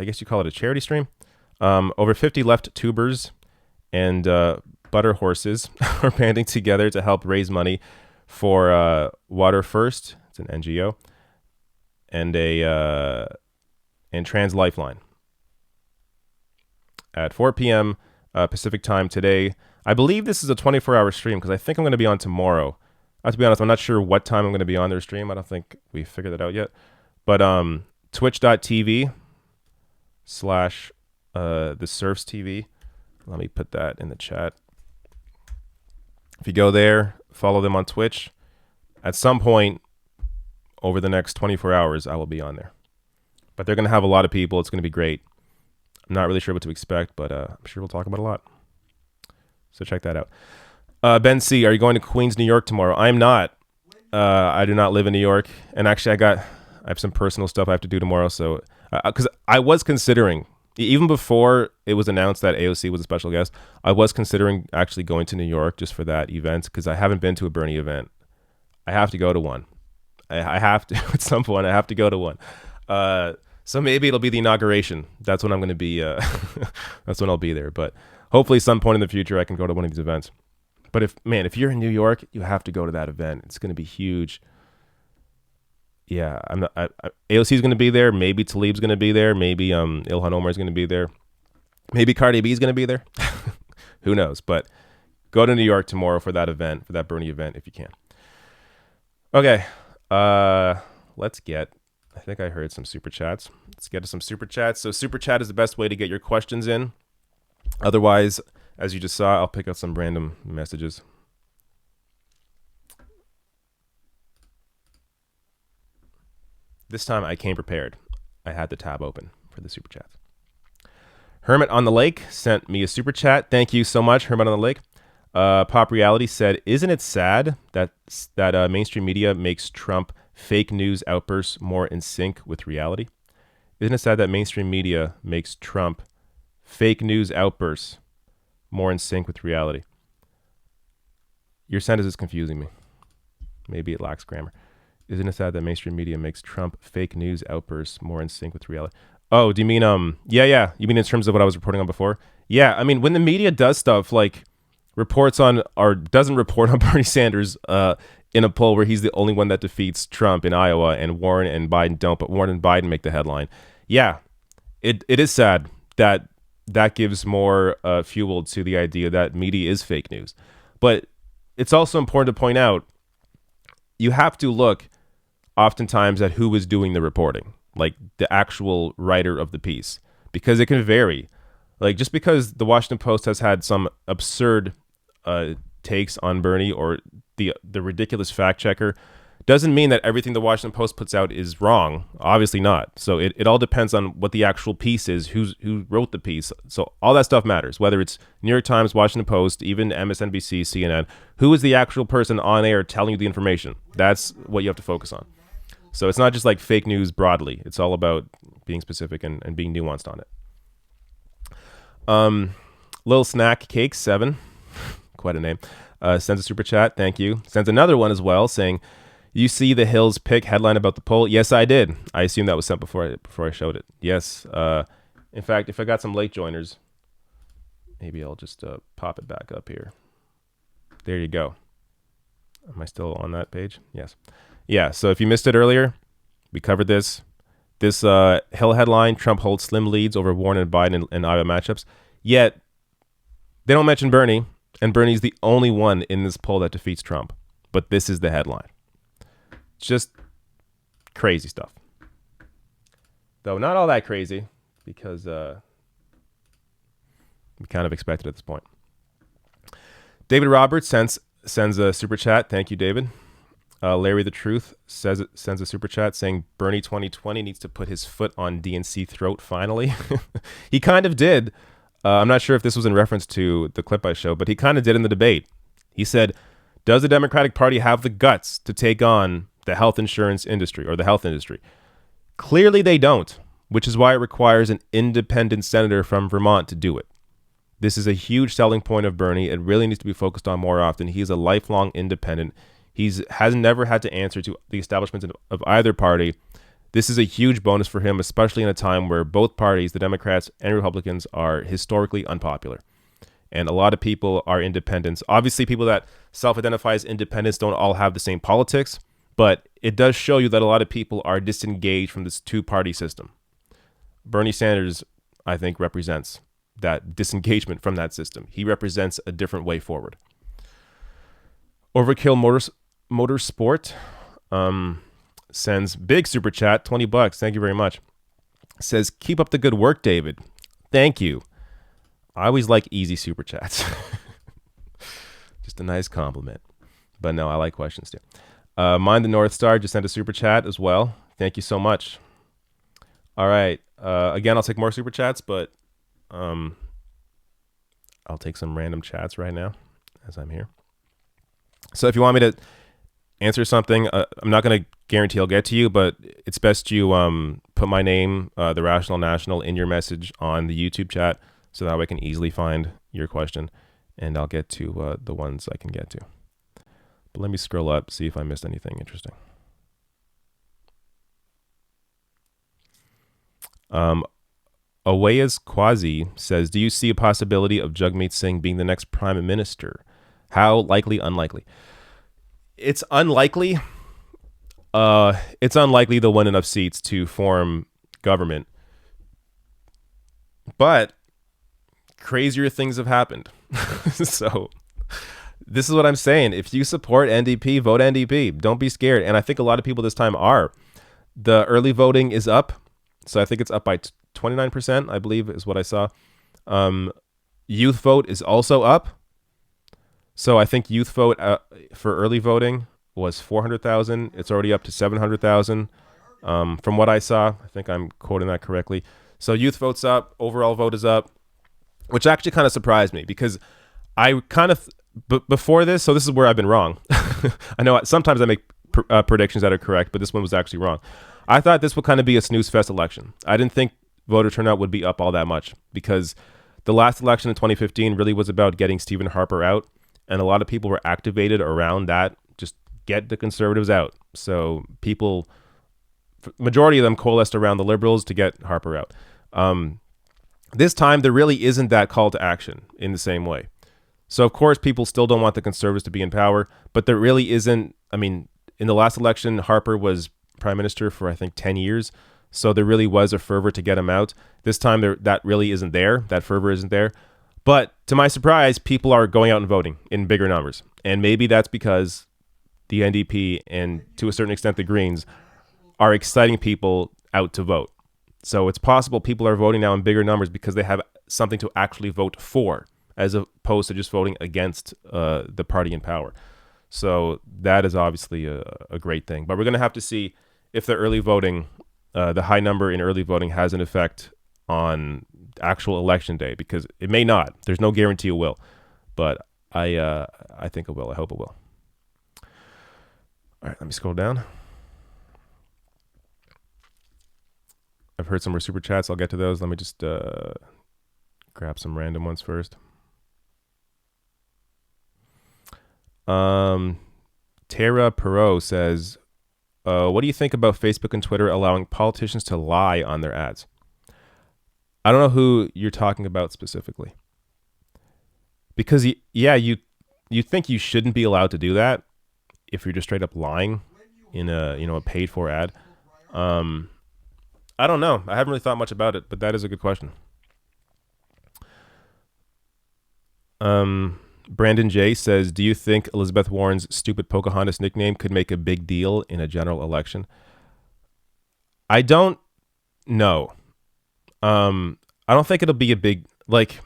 guess you call it a charity stream. Over 50 left tubers and butter horses are banding together to help raise money for Water First. It's an NGO. And and Trans Lifeline at 4 p.m. Pacific time today. I believe this is a 24-hour stream because I think I'm going to be on tomorrow. I have to be honest, I'm not sure what time I'm going to be on their stream. I don't think we figured that out yet. But twitch.tv/ the Surfs TV. Let me put that in the chat. If you go there, follow them on Twitch. At some point over the next 24 hours, I will be on there. But they're going to have a lot of people. It's going to be great. I'm not really sure what to expect, but I'm sure we'll talk about a lot. So check that out. Ben C., are you going to Queens, New York tomorrow? I'm not. I do not live in New York. And actually, I have some personal stuff I have to do tomorrow. So, because I was considering, even before it was announced that AOC was a special guest, I was considering actually going to New York just for that event because I haven't been to a Bernie event. I have to go to one. I have to, at some point, I have to go to one. So maybe it'll be the inauguration. That's when I'm going to be, that's when I'll be there. But hopefully some point in the future, I can go to one of these events. But if you're in New York, you have to go to that event. It's going to be huge. Yeah, AOC is going to be there. Maybe Talib's going to be there. Maybe Ilhan Omar is going to be there. Maybe Cardi B is going to be there. Who knows? But go to New York tomorrow for that event, for that Bernie event, if you can. Okay, let's get. I think I heard some super chats. Let's get to some super chats. So super chat is the best way to get your questions in. Otherwise, as you just saw, I'll pick out some random messages. This time I came prepared. I had the tab open for the super chats. Hermit on the Lake sent me a super chat. Thank you so much, Hermit on the Lake. Pop Reality said, isn't it sad that mainstream media makes Trump fake news outbursts more in sync with reality? Isn't it sad that mainstream media makes Trump fake news outbursts more in sync with reality? Your sentence is confusing me. Maybe it lacks grammar. Isn't it sad that mainstream media makes Trump fake news outbursts more in sync with reality? Oh, do you mean, yeah. You mean in terms of what I was reporting on before? Yeah, I mean, when the media does stuff like reports on or doesn't report on Bernie Sanders in a poll where he's the only one that defeats Trump in Iowa and Warren and Biden don't, but Warren and Biden make the headline. Yeah, it is sad that gives more fuel to the idea that media is fake news. But it's also important to point out, you have to look oftentimes at who is doing the reporting, like the actual writer of the piece, because it can vary. Like just because the Washington Post has had some absurd takes on Bernie or the ridiculous fact checker doesn't mean that everything the Washington Post puts out is wrong. Obviously not. So it all depends on what the actual piece is, who wrote the piece. So all that stuff matters, whether it's New York Times, Washington Post, even MSNBC, CNN. Who is the actual person on air telling you the information? That's what you have to focus on. So it's not just like fake news broadly. It's all about being specific and being nuanced on it. Little Snack Cake 7, quite a name, sends a super chat. Thank you. Sends another one as well saying, you see the Hills pick headline about the poll? Yes, I did. I assume that was sent before I showed it. Yes. In fact, if I got some late joiners, maybe I'll just pop it back up here. There you go. Am I still on that page? Yes. Yeah, so if you missed it earlier, we covered this. This Hill headline, Trump holds slim leads over Warren and Biden in Iowa matchups. Yet, they don't mention Bernie, and Bernie's the only one in this poll that defeats Trump. But this is the headline. Just crazy stuff. Though not all that crazy, because we kind of expected at this point. David Roberts sends a super chat. Thank you, David. Larry the Truth sends a super chat saying Bernie 2020 needs to put his foot on DNC throat finally. He kind of did. I'm not sure if this was in reference to the clip I showed, but he kind of did in the debate. He said, does the Democratic Party have the guts to take on the health insurance industry or the health industry? Clearly they don't, which is why it requires an independent senator from Vermont to do it. This is a huge selling point of Bernie. It really needs to be focused on more often. He's a lifelong independent. Has never had to answer to the establishment of either party. This is a huge bonus for him, especially in a time where both parties, the Democrats and Republicans, are historically unpopular. And a lot of people are independents. Obviously, people that self-identify as independents don't all have the same politics, but it does show you that a lot of people are disengaged from this two-party system. Bernie Sanders, I think, represents that disengagement from that system. He represents a different way forward. Overkill Motorsport sends big super chat, $20. Thank you very much. Says, keep up the good work, David. Thank you. I always like easy super chats. Just a nice compliment. But no, I like questions too. Mind the North Star just sent a super chat as well. Thank you so much. All right. Again, I'll take more super chats, but I'll take some random chats right now as I'm here. So if you want me to answer something, I'm not going to guarantee I'll get to you, but it's best you put my name, The Rational National, in your message on the YouTube chat so that way I can easily find your question, and I'll get to the ones I can get to. But let me scroll up, see if I missed anything interesting. Awayas Quasi says, do you see a possibility of Jagmeet Singh being the next prime minister? How likely, unlikely? It's unlikely. It's unlikely they'll win enough seats to form government. But crazier things have happened. So this is what I'm saying. If you support NDP, vote NDP. Don't be scared. And I think a lot of people this time are. The early voting is up. So I think it's up by 29%, I believe is what I saw. Youth vote is also up. So I think youth vote for early voting was 400,000. It's already up to 700,000 from what I saw. I think I'm quoting that correctly. So youth vote's up. Overall vote is up, which actually kind of surprised me because I kind of, before this, so this is where I've been wrong. I know sometimes I make predictions that are correct, but this one was actually wrong. I thought this would kind of be a snooze fest election. I didn't think voter turnout would be up all that much because the last election in 2015 really was about getting Stephen Harper out. And a lot of people were activated around that. Just get the conservatives out. So people, majority of them coalesced around the liberals to get Harper out. This time, there really isn't that call to action in the same way. So, of course, people still don't want the conservatives to be in power. But there really isn't. I mean, in the last election, Harper was prime minister for, I think, 10 years. So there really was a fervor to get him out. This time, that really isn't there. That fervor isn't there. But to my surprise, people are going out and voting in bigger numbers. And maybe that's because the NDP and to a certain extent the Greens are exciting people out to vote. So it's possible people are voting now in bigger numbers because they have something to actually vote for as opposed to just voting against the party in power. So that is obviously a great thing. But we're going to have to see if the early voting, the high number in early voting has an effect on actual election day, because it may not. There's no guarantee it will, but I think it will. I hope it will. All right, let me scroll down. I've heard some more super chats. I'll get to those. Let me just grab some random ones first. Tara Perot says, what do you think about Facebook and Twitter allowing politicians to lie on their ads? I don't know who you're talking about specifically. Because, you think you shouldn't be allowed to do that if you're just straight up lying in a paid for ad. I don't know. I haven't really thought much about it, but that is a good question. Brandon J says, do you think Elizabeth Warren's stupid Pocahontas nickname could make a big deal in a general election? I don't know. I don't think it'll be a big, like,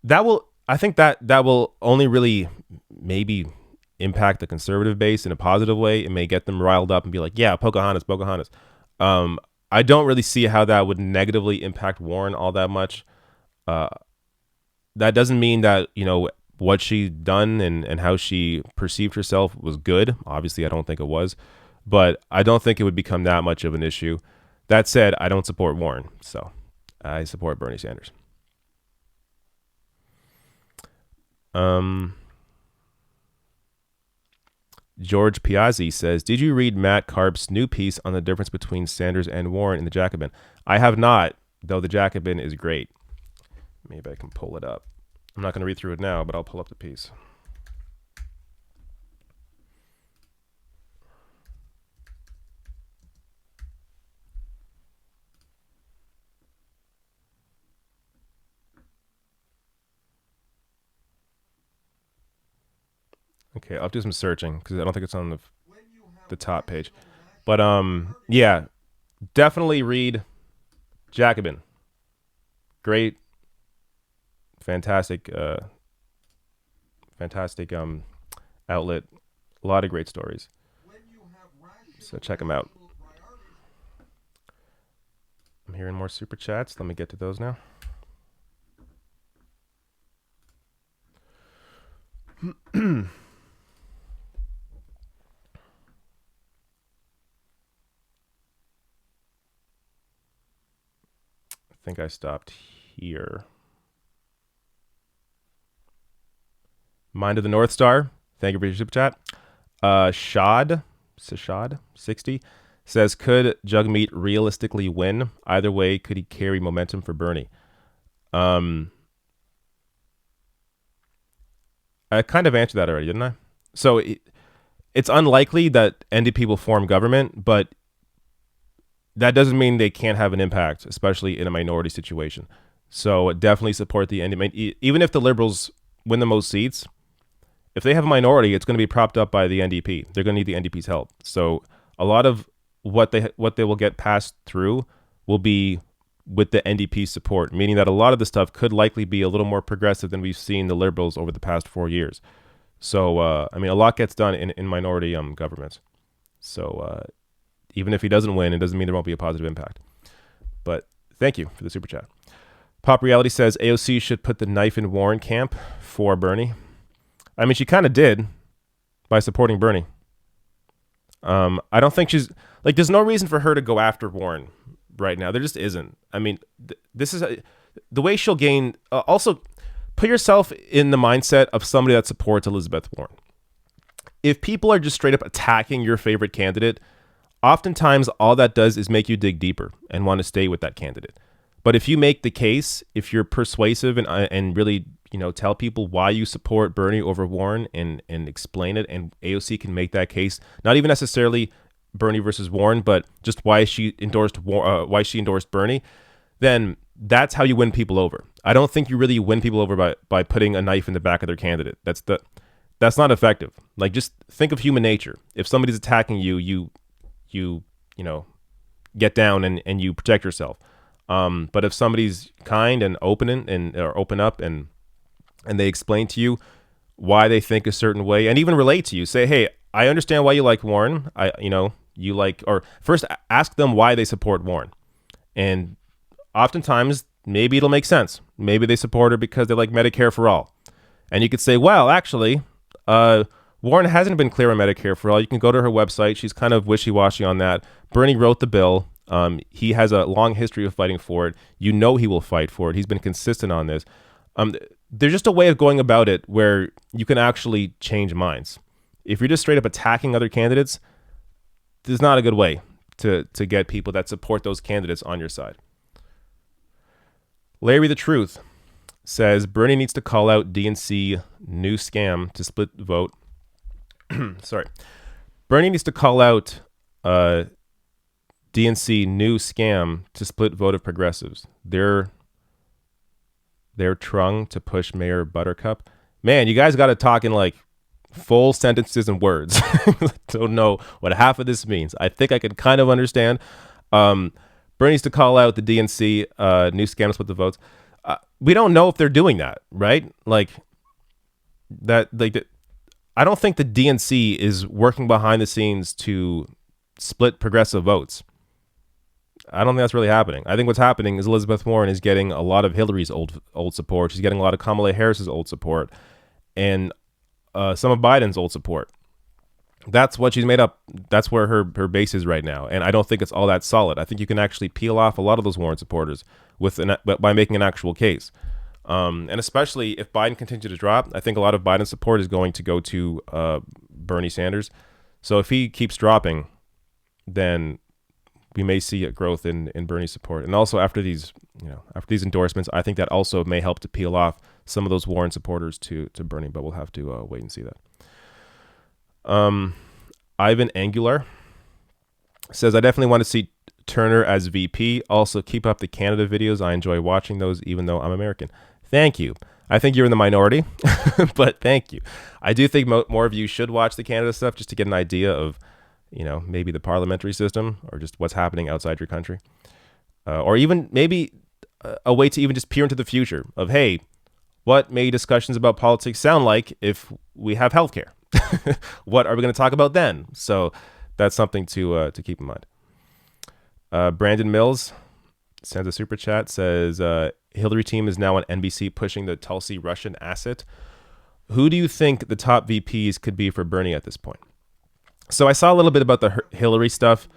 I think that will only really maybe impact the conservative base in a positive way. It may get them riled up and be like, yeah, Pocahontas. I don't really see how that would negatively impact Warren all that much. That doesn't mean that, what she done and how she perceived herself was good. Obviously, I don't think it was, but I don't think it would become that much of an issue. That said, I don't support Warren, so I support Bernie Sanders. George Piazzi says, did you read Matt Karp's new piece on the difference between Sanders and Warren in the Jacobin? I have not, though the Jacobin is great. Maybe I can pull it up. I'm not going to read through it now, but I'll pull up the piece. Okay, I'll do some searching because I don't think it's on the top page. But yeah, definitely read Jacobin. Great, fantastic, fantastic outlet. A lot of great stories. So check them out. I'm hearing more super chats. Let me get to those now. I think I stopped here. Mind of the North Star. Thank you for your super chat. Sashad 60 says, could Jugmeat realistically win? Either way, could he carry momentum for Bernie? I kind of answered that already, didn't I? So it's unlikely that NDP will form government, but that doesn't mean they can't have an impact, especially in a minority situation. So definitely support the NDP. Even if the Liberals win the most seats, if they have a minority, it's going to be propped up by the NDP. They're going to need the NDP's help. So a lot of what they will get passed through will be with the NDP's support, meaning that a lot of the stuff could likely be a little more progressive than we've seen the Liberals over the past 4 years. So, I mean, a lot gets done in minority governments. So even if he doesn't win, it doesn't mean there won't be a positive impact. But thank you for the super chat. Pop Reality says AOC should put the knife in Warren camp for Bernie. I mean, she kind of did by supporting Bernie. I don't think she's like, there's no reason for her to go after Warren right now. There just isn't. I mean, this is the way she'll gain. Also, put yourself in the mindset of somebody that supports Elizabeth Warren. If people are just straight up attacking your favorite candidate, oftentimes all that does is make you dig deeper and want to stay with that candidate. But if you make the case, if you're persuasive and really, tell people why you support Bernie over Warren and explain it, and AOC can make that case, not even necessarily Bernie versus Warren, but just why she endorsed Bernie, then that's how you win people over. I don't think you really win people over by putting a knife in the back of their candidate. That's not effective. Like, just think of human nature. If somebody's attacking you, you get down and you protect yourself. But if somebody's kind and open up and they explain to you why they think a certain way and even relate to you, say, hey, I understand why you like Warren. Or first ask them why they support Warren. And oftentimes maybe it'll make sense. Maybe they support her because they like Medicare for all. And you could say, well, actually, Warren hasn't been clear on Medicare for all. You can go to her website. She's kind of wishy-washy on that. Bernie wrote the bill. He has a long history of fighting for it. He will fight for it. He's been consistent on this. There's just a way of going about it where you can actually change minds. If you're just straight up attacking other candidates, this is not a good way to get people that support those candidates on your side. Larry the Truth says Bernie needs to call out DNC new scam to split vote. Sorry. Bernie needs to call out DNC new scam to split vote of progressives. They're trung to push Mayor Buttercup. Man, you guys got to talk in like full sentences and words. Don't know what half of this means. I think I can kind of understand. Bernie needs to call out the DNC new scam to split the votes. We don't know if they're doing that, right? Like that. I don't think the DNC is working behind the scenes to split progressive votes. I don't think that's really happening. I think what's happening is Elizabeth Warren is getting a lot of Hillary's old support. She's getting a lot of Kamala Harris's old support, and some of Biden's old support. That's what she's made up. That's where her base is right now, and I don't think it's all that solid. I think you can actually peel off a lot of those Warren supporters by making an actual case. And especially if Biden continues to drop, I think a lot of Biden's support is going to go to Bernie Sanders. So if he keeps dropping, then we may see a growth in Bernie's support. And also after these endorsements, I think that also may help to peel off some of those Warren supporters to Bernie, but we'll have to wait and see that. Ivan Angular says, I definitely want to see Turner as VP. Also, keep up the Canada videos. I enjoy watching those, even though I'm American. Thank you. I think you're in the minority, but thank you. I do think more of you should watch the Canada stuff just to get an idea of, maybe the parliamentary system or just what's happening outside your country. Or even maybe a way to even just peer into the future of, hey, what may discussions about politics sound like if we have healthcare? What are we going to talk about then? So that's something to keep in mind. Brandon Mills sends a super chat, says, Hillary team is now on NBC pushing the Tulsi Russian asset. Who do you think the top VPs could be for Bernie at this point? So I saw a little bit about the Hillary stuff.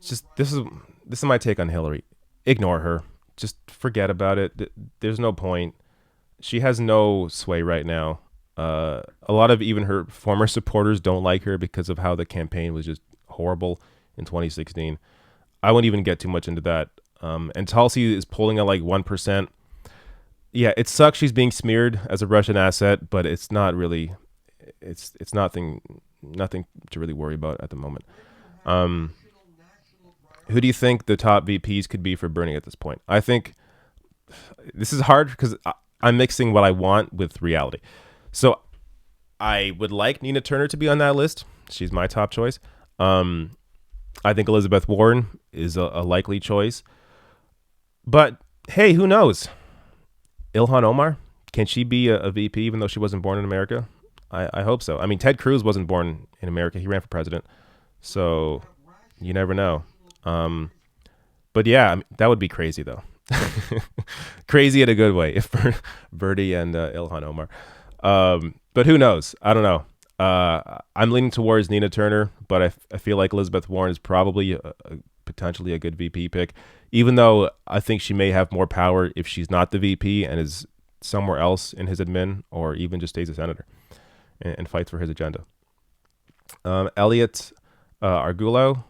Just this is my take on Hillary. Ignore her. Just forget about it. There's no point. She has no sway right now. A lot of even her former supporters don't like her because of how the campaign was just horrible in 2016. I wouldn't even get too much into that. And Tulsi is polling at like 1%. Yeah, it sucks she's being smeared as a Russian asset, but it's not really, it's nothing to really worry about at the moment. Who do you think the top VPs could be for Bernie at this point? I think this is hard because I'm mixing what I want with reality. So I would like Nina Turner to be on that list. She's my top choice. I think Elizabeth Warren is a likely choice. But hey, who knows? Ilhan Omar, can she be a VP even though she wasn't born in America? I hope so. I mean, Ted Cruz wasn't born in America. He ran for president. So you never know. But yeah, I mean, that would be crazy though. Crazy in a good way if Bernie and Ilhan Omar. But who knows? I don't know. I'm leaning towards Nina Turner, but I feel like Elizabeth Warren is probably potentially a good VP pick, even though I think she may have more power if she's not the VP and is somewhere else in his admin, or even just stays a senator and fights for his agenda. Elliot Arguello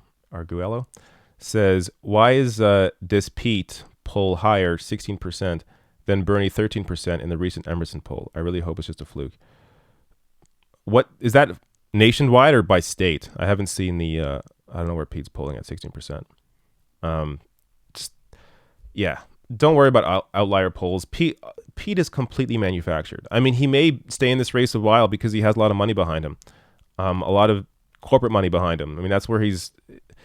says, why is this Pete poll higher, 16%, than Bernie 13% in the recent Emerson poll? I really hope it's just a fluke. What is that, nationwide or by state? I haven't seen the I don't know where Pete's polling at 16%. Yeah, don't worry about outlier polls. Pete is completely manufactured. I mean, he may stay in this race a while because he has a lot of money behind him, a lot of corporate money behind him. I mean, that's where he's.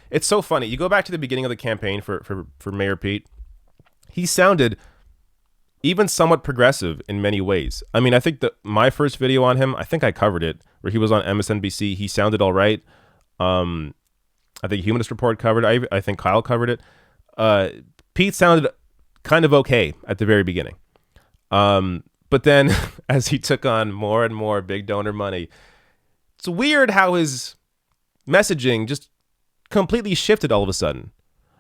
It's so funny. You go back to the beginning of the campaign for Mayor Pete. He sounded even somewhat progressive in many ways. I mean, I think my first video on him, I think I covered it, where he was on MSNBC. He sounded all right. I think Humanist Report covered it. I think Kyle covered it. Pete sounded kind of okay at the very beginning. But then as he took on more and more big donor money, it's weird how his messaging just completely shifted all of a sudden.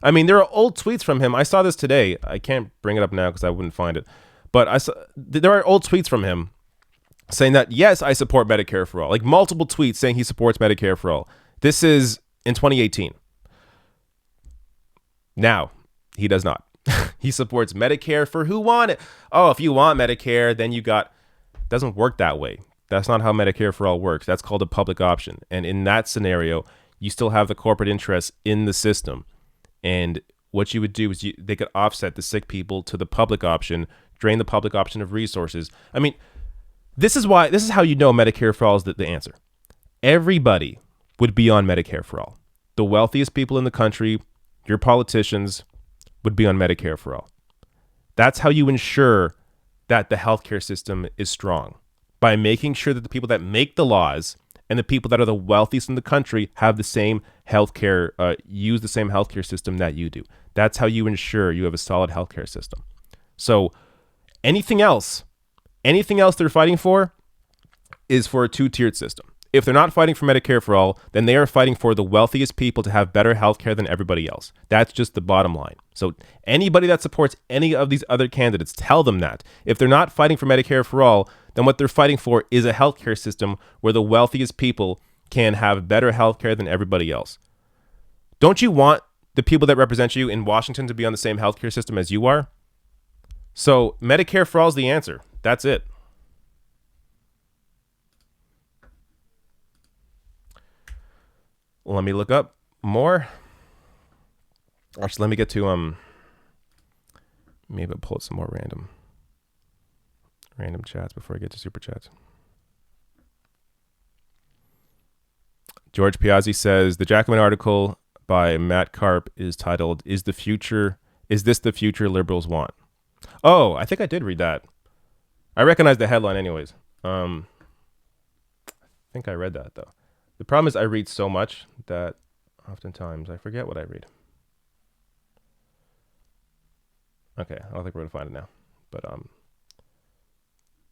I mean, there are old tweets from him. I saw this today. I can't bring it up now because I wouldn't find it. But there are old tweets from him saying that, yes, I support Medicare for all. Like multiple tweets saying he supports Medicare for all. This is in 2018. Now, he does not. He supports Medicare for who want it. Oh, if you want Medicare, then you got... It doesn't work that way. That's not how Medicare for all works. That's called a public option. And in that scenario, you still have the corporate interests in the system. And what you would do is they could offset the sick people to the public option, drain the public option of resources. I mean, this is how you know Medicare for all is the answer. Everybody would be on Medicare for all. The wealthiest people in the country, your politicians, would be on Medicare for all. That's how you ensure that the healthcare system is strong, by making sure that the people that make the laws and the people that are the wealthiest in the country have the same healthcare, use the same healthcare system that you do. That's how you ensure you have a solid healthcare system. So anything else they're fighting for is for a two-tiered system. If they're not fighting for Medicare for all, then they are fighting for the wealthiest people to have better healthcare than everybody else. That's just the bottom line. So anybody that supports any of these other candidates, tell them that. If they're not fighting for Medicare for all, then what they're fighting for is a healthcare system where the wealthiest people can have better healthcare than everybody else. Don't you want the people that represent you in Washington to be on the same healthcare system as you are. So Medicare for all is the answer. That's it. Let me look up more. Actually, let me get to maybe I'll pull up some more random chats before I get to super chats. George Piazzi says the Jacobin article by Matt Karp is titled Is this the future liberals want? Oh, I think I did read that. I recognize the headline anyways. I think I read that though. The problem is I read so much that oftentimes I forget what I read. Okay, I don't think we're gonna find it now. But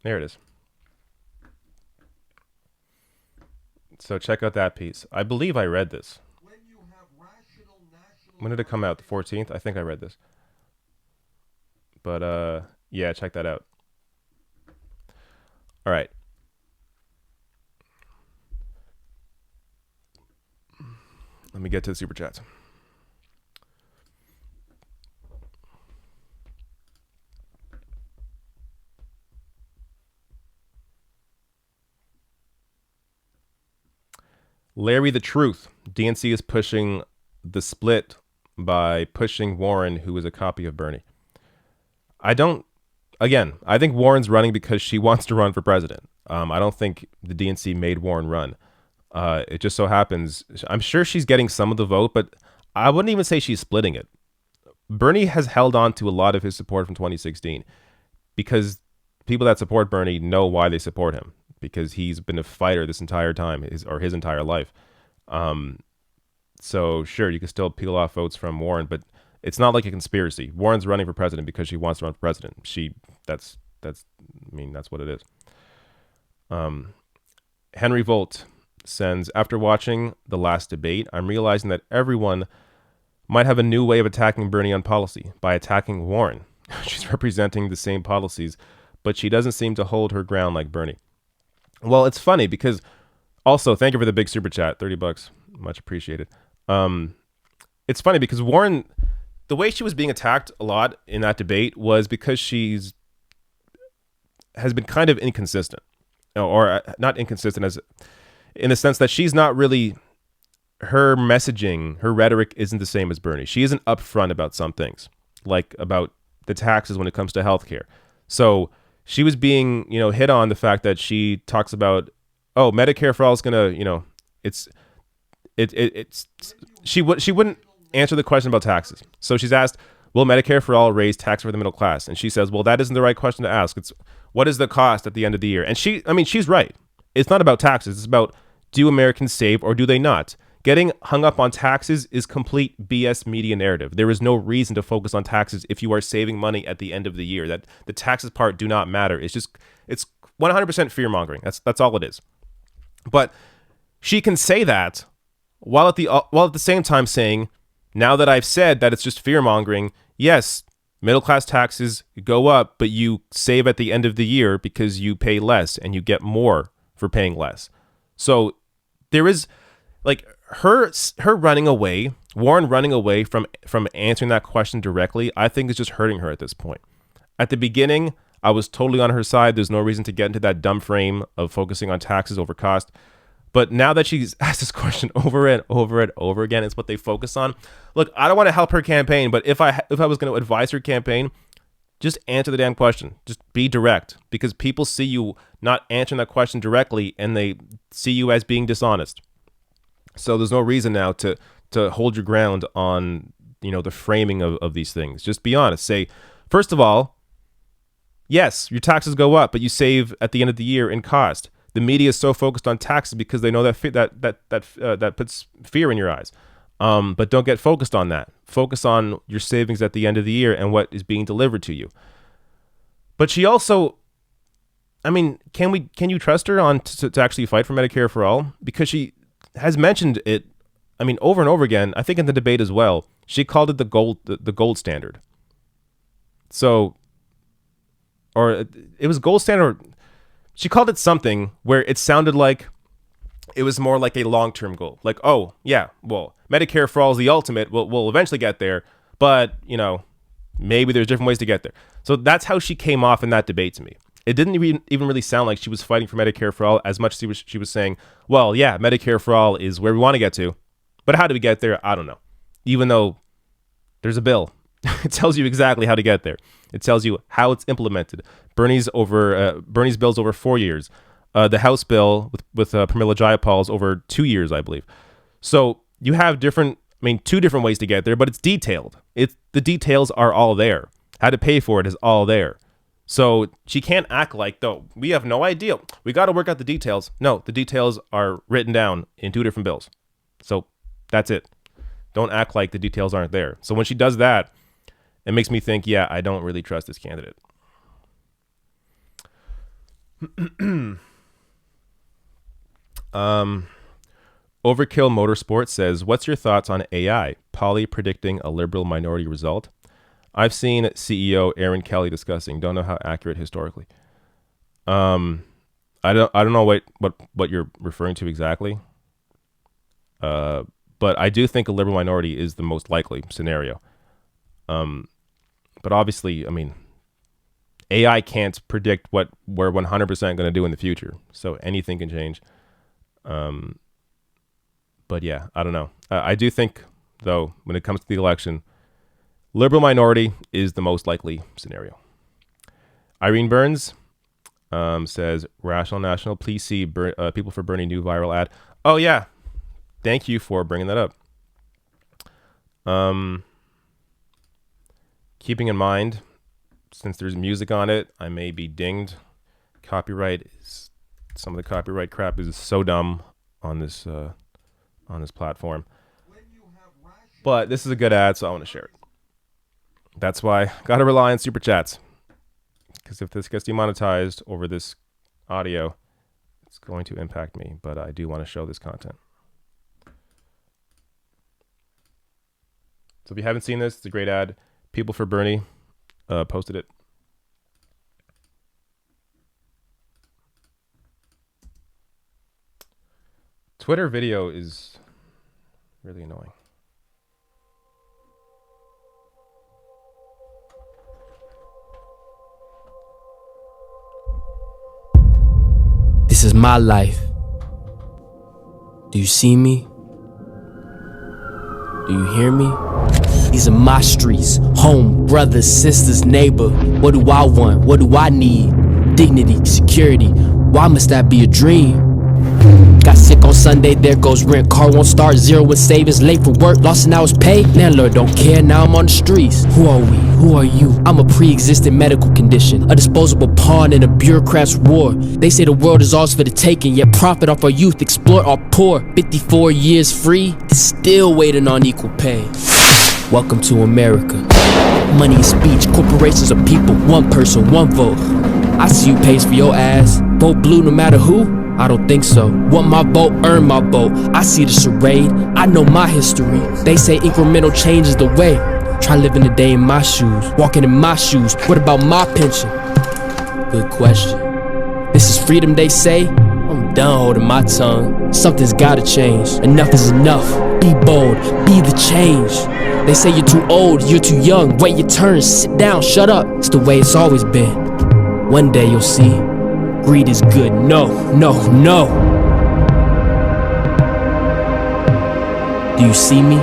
there it is. So check out that piece. I believe I read this. When did it come out? The 14th? I think I read this. But yeah, check that out. All right. Let me get to the super chats. Larry the Truth. DNC is pushing the split by pushing Warren, who is a copy of Bernie. I think Warren's running because she wants to run for president. I don't think the DNC made Warren run. It just so happens, I'm sure she's getting some of the vote, but I wouldn't even say she's splitting it. Bernie has held on to a lot of his support from 2016 because people that support Bernie know why they support him, because he's been a fighter this entire time, his entire life. So sure, you can still peel off votes from Warren, but it's not like a conspiracy. Warren's running for president because she wants to run for president. That's what it is. Henry Volt sends, after watching the last debate, I'm realizing that everyone might have a new way of attacking Bernie on policy by attacking Warren. She's representing the same policies, but she doesn't seem to hold her ground like Bernie. Well, it's funny because also, thank you for the big super chat, $30, much appreciated. It's funny because Warren, the way she was being attacked a lot in that debate was because has been kind of inconsistent, or not inconsistent as in the sense that she's not really, her messaging, her rhetoric isn't the same as Bernie. She isn't upfront about some things, like about the taxes when it comes to healthcare. So she was being, hit on the fact that she talks about, oh, Medicare for all is gonna, she wouldn't answer the question about taxes. So she's asked, will Medicare for all raise tax for the middle class? And she says, well, that isn't the right question to ask. It's what is the cost at the end of the year? And she's right. It's not about taxes. It's about, do Americans save or do they not? Getting hung up on taxes is complete BS media narrative. There is no reason to focus on taxes if you are saving money at the end of the year. That the taxes part do not matter. It's 100% fear mongering. That's all it is. But she can say that while at the same time saying, now that I've said that it's just fear mongering, yes, middle class taxes go up, but you save at the end of the year because you pay less and you get more for paying less. So there is like her running away, Warren running away from answering that question directly, I think is just hurting her at this point. At the beginning, I was totally on her side. There's no reason to get into that dumb frame of focusing on taxes over cost. But now that she's asked this question over and over and over again, it's what they focus on. Look, I don't want to help her campaign, but if I was going to advise her campaign, just answer the damn question. Just be direct, because people see you not answering that question directly and they see you as being dishonest. So there's no reason now to hold your ground on, the framing of these things. Just be honest. Say, first of all, yes, your taxes go up, but you save at the end of the year in cost. The media is so focused on taxes because they know that puts fear in your eyes. But don't get focused on that. Focus on your savings at the end of the year and what is being delivered to you. But she also, can you trust her to actually fight for Medicare for all? Because she has mentioned it, over and over again. I think in the debate as well, she called it the gold standard. So, or it was gold standard. She called it something where it sounded like It was more like a long-term goal. Like, oh, yeah, well, Medicare for all is the ultimate. We'll eventually get there. But, maybe there's different ways to get there. So that's how she came off in that debate to me. It didn't even really sound like she was fighting for Medicare for all as much as she was saying, well, yeah, Medicare for all is where we want to get to. But how do we get there? I don't know. Even though there's a bill. It tells you exactly how to get there. It tells you how it's implemented. Bernie's bill's over 4 years. The House bill with Pramila Jayapal's over 2 years, I believe. So you have two different ways to get there, but it's detailed. The details are all there. How to pay for it is all there. So she can't act like, though, we have no idea. We got to work out the details. No, the details are written down in 2 different bills. So that's it. Don't act like the details aren't there. So when she does that, it makes me think, yeah, I don't really trust this candidate. Overkill Motorsport says, what's your thoughts on AI? Polly predicting a liberal minority result. I've seen CEO Aaron Kelly discussing. Don't know how accurate historically. I don't know what you're referring to exactly. But I do think a liberal minority is the most likely scenario. But obviously, AI can't predict what we're 100% going to do in the future. So anything can change. But yeah, I don't know. I do think, though, when it comes to the election, liberal minority is the most likely scenario. Irene Burns says, Rational National, please see People for Bernie new viral ad. Oh, yeah. Thank you for bringing that up. Keeping in mind, since there's music on it, I may be dinged. Some of the copyright crap is so dumb on this platform. But this is a good ad, so I want to share it. That's why I got to rely on super chats. Because if this gets demonetized over this audio, it's going to impact me. But I do want to show this content. So if you haven't seen this, it's a great ad. People for Bernie posted it. Twitter video is really annoying. This is my life. Do you see me? Do you hear me? These are my streets, home, brothers, sisters, neighbor. What do I want? What do I need? Dignity, security. Why must that be a dream? Got sick on Sunday, there goes rent. Car won't start, zero with savings. Late for work, lost an hour's pay. Landlord don't care, now I'm on the streets. Who are we? Who are you? I'm a pre-existing medical condition, a disposable pawn in a bureaucrat's war. They say the world is ours for the taking, yet profit off our youth, exploit our poor. 54 years free, still waiting on equal pay. Welcome to America. Money is speech, corporations are people. One person, one vote. I see you pays for your ass. Vote blue no matter who? I don't think so. Want my vote, earn my vote. I see the charade, I know my history. They say incremental change is the way. Try living a day in my shoes, walking in my shoes. What about my pension? Good question. This is freedom, they say. I'm done holding my tongue. Something's gotta change. Enough is enough. Be bold, be the change. They say you're too old, you're too young. Wait your turn, sit down, shut up. It's the way it's always been. One day you'll see. Greed is good. No, no, no. Do you see me?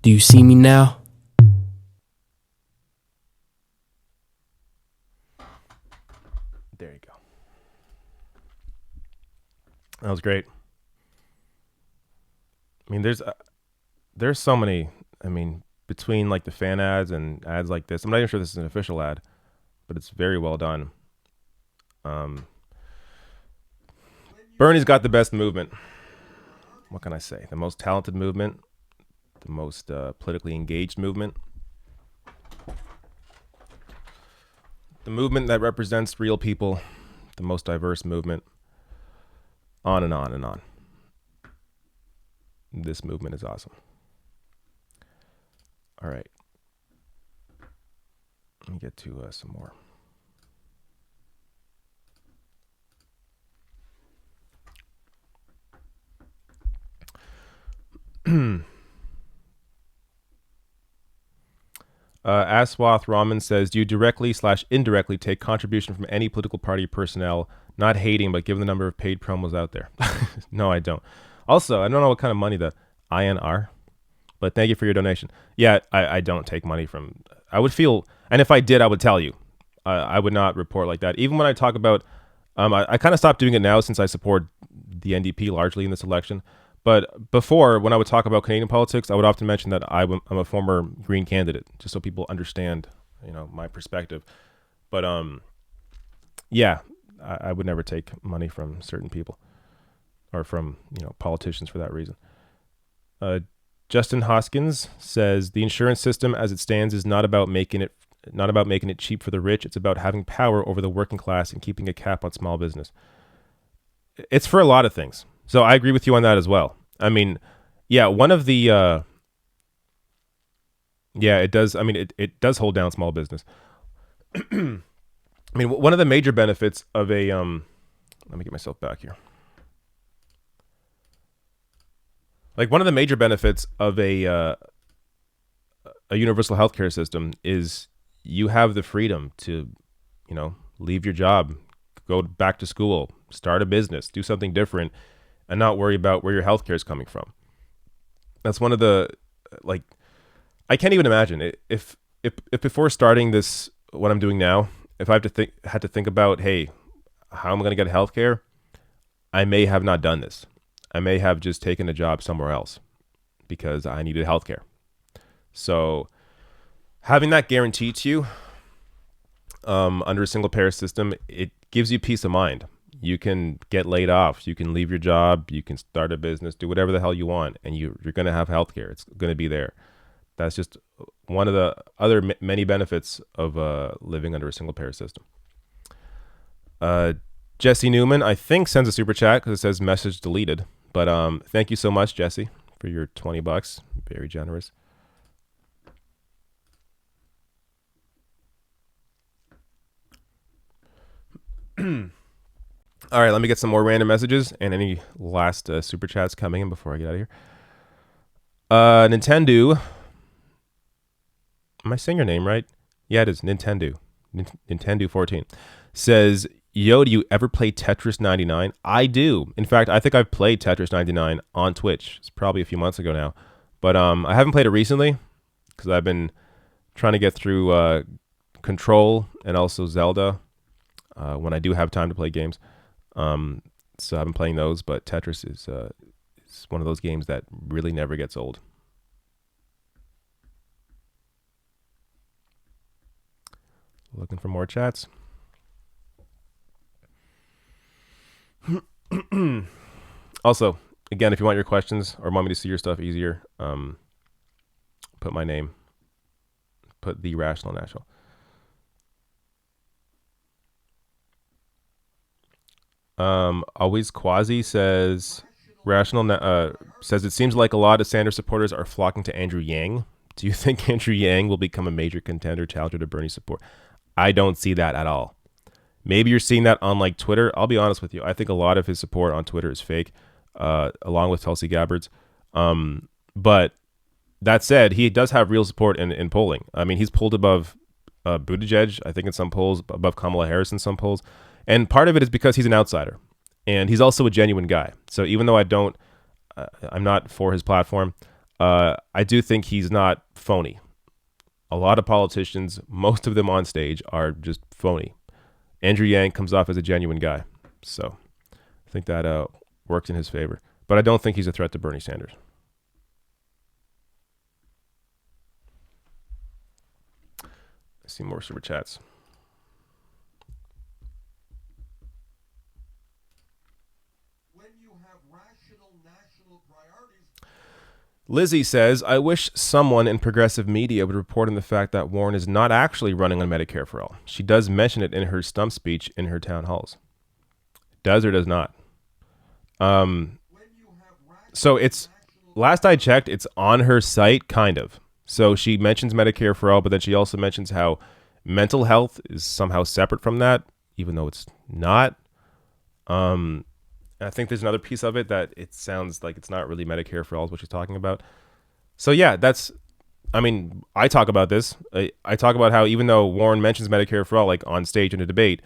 Do you see me now? There you go. That was great. There's so many, between like the fan ads and ads like this. I'm not even sure this is an official ad, but it's very well done. Bernie's got the best movement. What can I say? The most talented movement, the most politically engaged movement, the movement that represents real people, the most diverse movement, on and on and on. This movement is awesome. All right. Let me get to some more. Aswath Raman says, do you directly/indirectly take contribution from any political party personnel? Not hating, but given the number of paid promos out there. No, I don't. Also, I don't know what kind of money the INR, but thank you for your donation. Yeah, I don't take money from, I would feel, and if I did, I would tell you. I would not report like that. Even when I talk about, I kind of stopped doing it now since I support the NDP largely in this election. But before, when I would talk about Canadian politics, I would often mention that I'm a former Green candidate, just so people understand, my perspective. But yeah, I would never take money from certain people or from politicians for that reason. Justin Hoskins says the insurance system as it stands is not about making it cheap for the rich. It's about having power over the working class and keeping a cap on small business. It's for a lot of things. So I agree with you on that as well. I mean, yeah, one of the, it does. I mean, it does hold down small business. I mean, one of the major benefits of a, let me get myself back here. Like one of the major benefits of a universal healthcare system is you have the freedom to, leave your job, go back to school, start a business, do something different, and not worry about where your healthcare is coming from. That's one of the, I can't even imagine if before starting this, what I'm doing now, if I had to think about, hey, how am I going to get healthcare? I may have not done this. I may have just taken a job somewhere else because I needed healthcare. So having that guaranteed to you under a single payer system, it gives you peace of mind. You can get laid off. You can leave your job. You can start a business, do whatever the hell you want, and you're going to have healthcare. It's going to be there. That's just one of the other many benefits of living under a single payer system. Jesse Newman, I think, sends a super chat because it says message deleted. But thank you so much, Jesse, for your $20. Very generous. All right, let me get some more random messages and any last super chats coming in before I get out of here. Nintendo. Am I saying your name right? Yeah, it is. Nintendo 14 says, yo, do you ever play Tetris 99? I do. In fact, I think I've played Tetris 99 on Twitch. It's probably a few months ago now. But I haven't played it recently because I've been trying to get through Control and also Zelda when I do have time to play games. So I've been playing those, but Tetris is one of those games that really never gets old. Looking for more chats. Also, again, if you want your questions or want me to see your stuff easier, put my name. Put The Rational National. Always Quasi says says it seems like a lot of Sanders supporters are flocking to Andrew Yang. Do you think Andrew Yang will become a major contender challenger to Bernie support? I don't see that at all. Maybe you're seeing that on Twitter. I'll be honest with you. I think a lot of his support on Twitter is fake, along with Tulsi Gabbard's. But that said, he does have real support in polling. I mean, he's polled above Buttigieg, I think in some polls, above Kamala Harris in some polls. And part of it is because he's an outsider. And he's also a genuine guy. So even though I'm not for his platform, I do think he's not phony. A lot of politicians, most of them on stage, are just phony. Andrew Yang comes off as a genuine guy. So I think that works in his favor. But I don't think he's a threat to Bernie Sanders. I see more super chats. Lizzie says, I wish someone in progressive media would report on the fact that Warren is not actually running on Medicare for all. She does mention it in her stump speech in her town halls. Does or does not? So it's, last I checked, it's on her site, kind of. So she mentions Medicare for all, but then she also mentions how mental health is somehow separate from that, even though it's not. I think there's another piece of it that it sounds like it's not really Medicare for all is what she's talking about. So yeah, that's I mean, I talk about this. I talk about how even though Warren mentions Medicare for all, like on stage in a debate,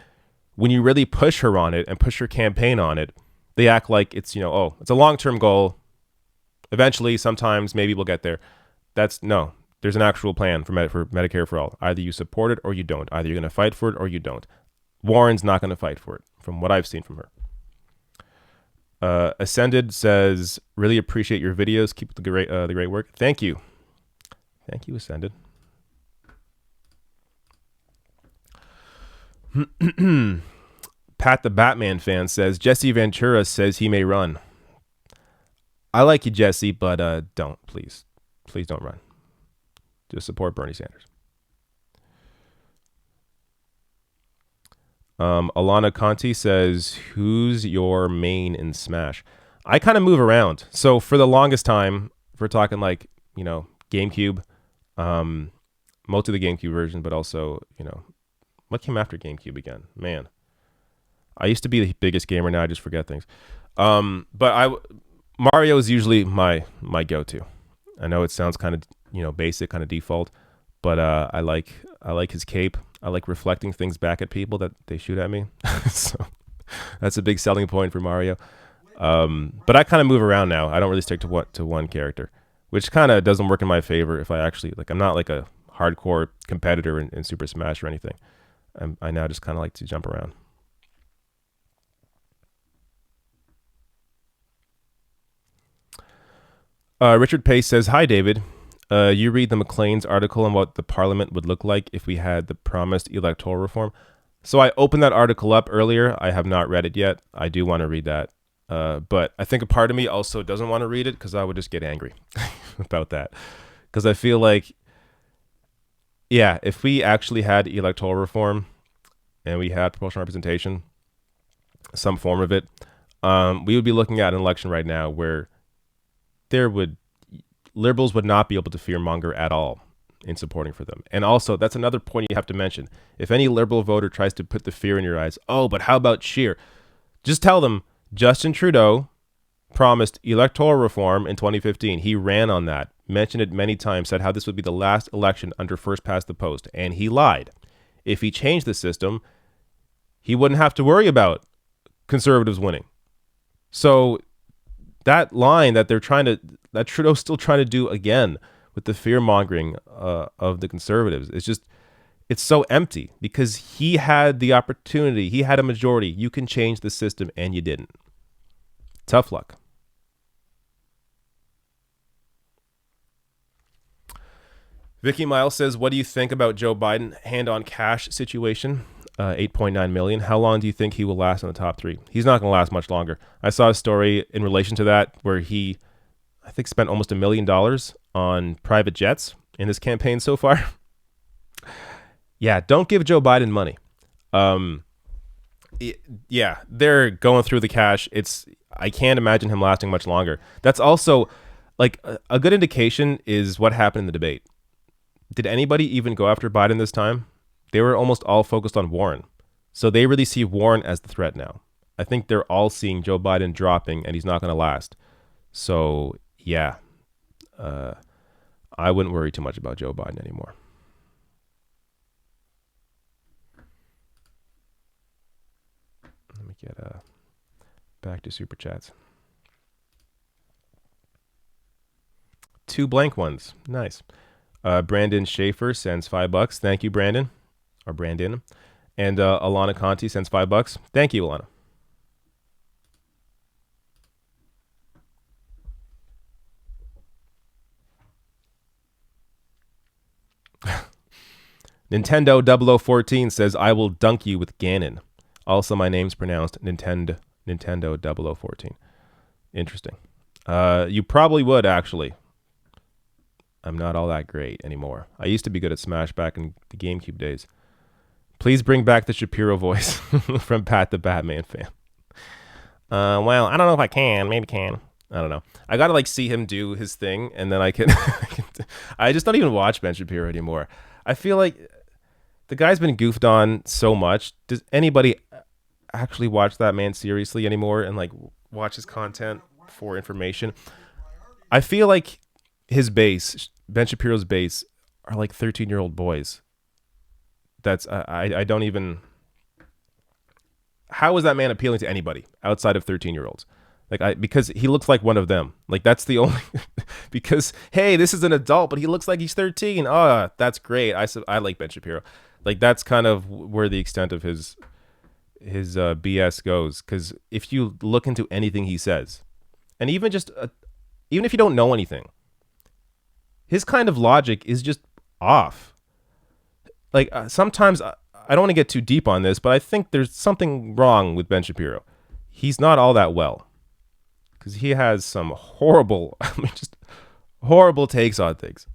when you really push her on it and push her campaign on it, they act like it's, oh, it's a long-term goal. Eventually, sometimes, maybe we'll get there. No. There's an actual plan for Medicare for all. Either you support it or you don't. Either you're going to fight for it or you don't. Warren's not going to fight for it, from what I've seen from her. Ascended says, really appreciate your videos. Keep the great work. Thank you. Thank you, Ascended. Pat the Batman fan says, Jesse Ventura says he may run. I like you, Jesse, but don't, please. Please don't run. Just support Bernie Sanders. Alana Conti says, who's your main in Smash? I kind of move around. So for the longest time, if we're talking like, GameCube, mostly the GameCube version, but also, what came after GameCube again? Man, I used to be the biggest gamer. Now I just forget things. But Mario is usually my go-to. I know it sounds kind of, basic, kind of default, but I like his cape. I like reflecting things back at people that they shoot at me. So that's a big selling point for Mario. But I kind of move around now. I don't really stick to one character, which kind of doesn't work in my favor if I actually, I'm not like a hardcore competitor in Super Smash or anything. I now just kind of like to jump around. Richard Pace says, hi, David. You read the McLean's article on what the parliament would look like if we had the promised electoral reform. So I opened that article up earlier. I have not read it yet. I do want to read that. But I think a part of me also doesn't want to read it because I would just get angry about that. Because I feel like, yeah, if we actually had electoral reform and we had proportional representation, some form of it, we would be looking at an election right now where liberals would not be able to fearmonger at all in supporting for them. And also, that's another point you have to mention. If any liberal voter tries to put the fear in your eyes, oh, but how about Scheer? Just tell them Justin Trudeau promised electoral reform in 2015. He ran on that, mentioned it many times, said how this would be the last election under first past the post, and he lied. If he changed the system, he wouldn't have to worry about conservatives winning. So that line that that Trudeau's still trying to do again with the fear mongering of the conservatives, it's so empty because he had the opportunity. He had a majority. You can change the system and you didn't. Tough luck. Vicky Miles says, what do you think about Joe Biden hand on cash situation? 8.9 million. How long do you think he will last in the top three? He's not going to last much longer. I saw a story in relation to that where he, I think, spent almost $1 million on private jets in his campaign so far. Yeah, don't give Joe Biden money. Yeah, they're going through the cash. I can't imagine him lasting much longer. That's also like a good indication is what happened in the debate. Did anybody even go after Biden this time? They were almost all focused on Warren. So they really see Warren as the threat now. I think they're all seeing Joe Biden dropping and he's not going to last. So, yeah, I wouldn't worry too much about Joe Biden anymore. Let me get back to Super Chats. 2 blank ones. Nice. Brandon Schaefer sends $5. Thank you, Brandon. Or Brandon. And Alana Conti sends $5. Thank you, Alana. Nintendo 0014 says, I will dunk you with Ganon. Also, my name's pronounced Nintendo 0014. Interesting. You probably would, actually. I'm not all that great anymore. I used to be good at Smash back in the GameCube days. Please bring back the Shapiro voice from Pat the Batman fan. Well, I don't know if I can. Maybe can. I don't know. I gotta like see him do his thing, and then I can. I just don't even watch Ben Shapiro anymore. I feel like the guy's been goofed on so much. Does anybody actually watch that man seriously anymore and like watch his content for information? I feel like his base, Ben Shapiro's base, are like 13-year-old boys. That's I don't even. How is that man appealing to anybody outside of 13-year-olds? Because he looks like one of them. Like, that's the only. Because hey, this is an adult, but he looks like he's 13. Oh, that's great. I like Ben Shapiro. Like, that's kind of where the extent of his BS goes. Because if you look into anything he says, and even if you don't know anything, his kind of logic is just off. Like, sometimes I don't want to get too deep on this, but I think there's something wrong with Ben Shapiro. He's not all that well, because he has some horrible, just horrible takes on things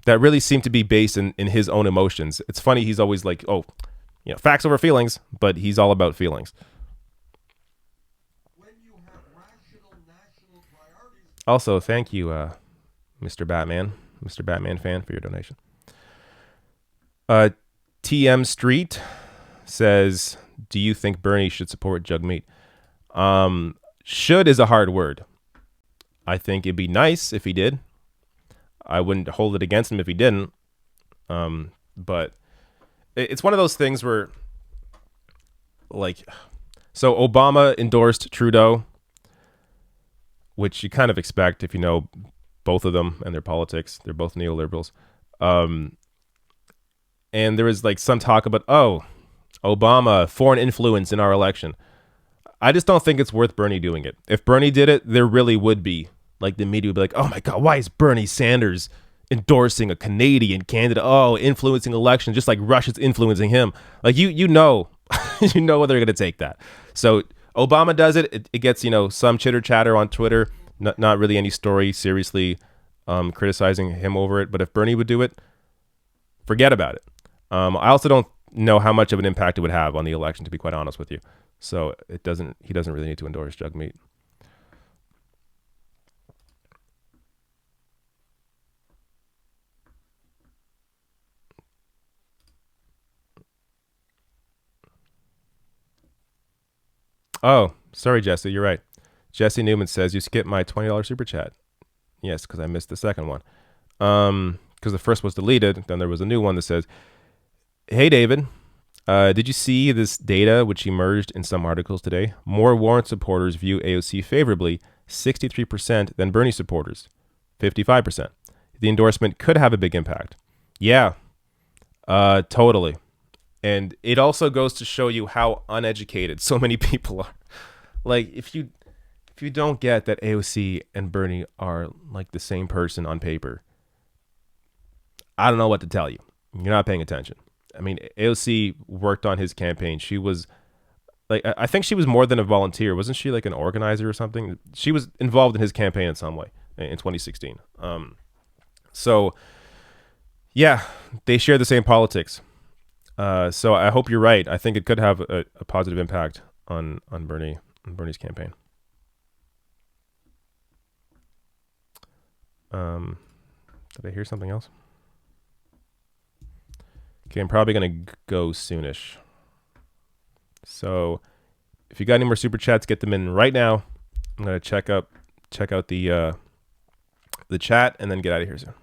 that really seem to be based in his own emotions. It's funny, he's always like, oh, facts over feelings, but he's all about feelings. Also, thank you, Mr. Batman fan, for your donation. TM Street says, do you think Bernie should support Jugmeat? Should is a hard word. I think it'd be nice if he did. I wouldn't hold it against him if he didn't. But it's one of those things where, like, so Obama endorsed Trudeau, which you kind of expect if you know both of them and their politics. They're both neoliberals. And there was like some talk about, Obama, foreign influence in our election. I just don't think it's worth Bernie doing it. If Bernie did it, there really would be, like, the media would be like, oh my God, why is Bernie Sanders endorsing a Canadian candidate? Oh, influencing elections, just like Russia's influencing him. Like, you know, you know where they're going to take that. So Obama does it. It gets, some chitter chatter on Twitter, not really any story seriously criticizing him over it. But if Bernie would do it, forget about it. I also don't know how much of an impact it would have on the election, to be quite honest with you. So he doesn't really need to endorse Jugmeat. Oh, sorry, Jesse. You're right. Jesse Newman says, you skipped my $20 super chat. Yes, because I missed the second one. Because the first was deleted. Then there was a new one that says, hey, David, did you see this data which emerged in some articles today? More Warren supporters view AOC favorably, 63%, than Bernie supporters, 55%. The endorsement could have a big impact. Yeah, totally. And it also goes to show you how uneducated so many people are. Like, if you don't get that AOC and Bernie are like the same person on paper, I don't know what to tell you. You're not paying attention. I mean, AOC worked on his campaign. She was like, I think she was more than a volunteer. Wasn't she like an organizer or something? She was involved in his campaign in some way in 2016. So yeah, they share the same politics. So I hope you're right. I think it could have a positive impact on Bernie's campaign. Did I hear something else? Okay, I'm probably gonna go soonish. So if you got any more super chats, get them in right now. I'm gonna check out the chat and then get out of here soon.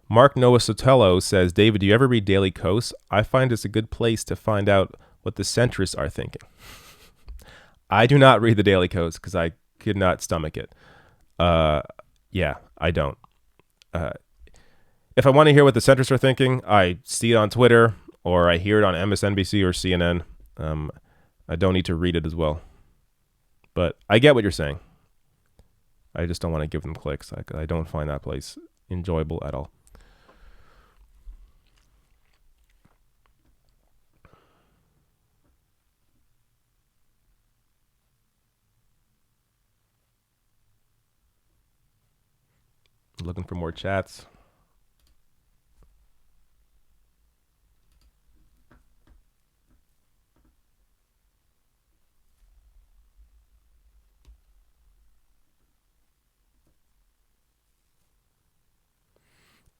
Mark Noah Sotelo says, David, do you ever read Daily Kos? I find it's a good place to find out what the centrists are thinking. I do not read the Daily Kos because I could not stomach it. Yeah, I don't. If I want to hear what the centrists are thinking, I see it on Twitter or I hear it on MSNBC or CNN. I don't need to read it as well. But I get what you're saying. I just don't want to give them clicks. I don't find that place enjoyable at all. Looking for more chats.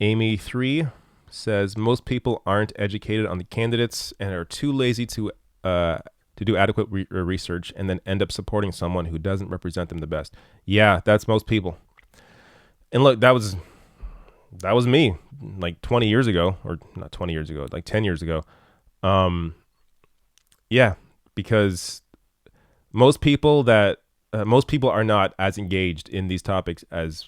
Amy3 says most people aren't educated on the candidates and are too lazy to to do adequate research and then end up supporting someone who doesn't represent them the best. Yeah, that's most people. And look, that was me like 20 years ago, or not 20 years ago, like 10 years ago. Yeah, because most people are not as engaged in these topics as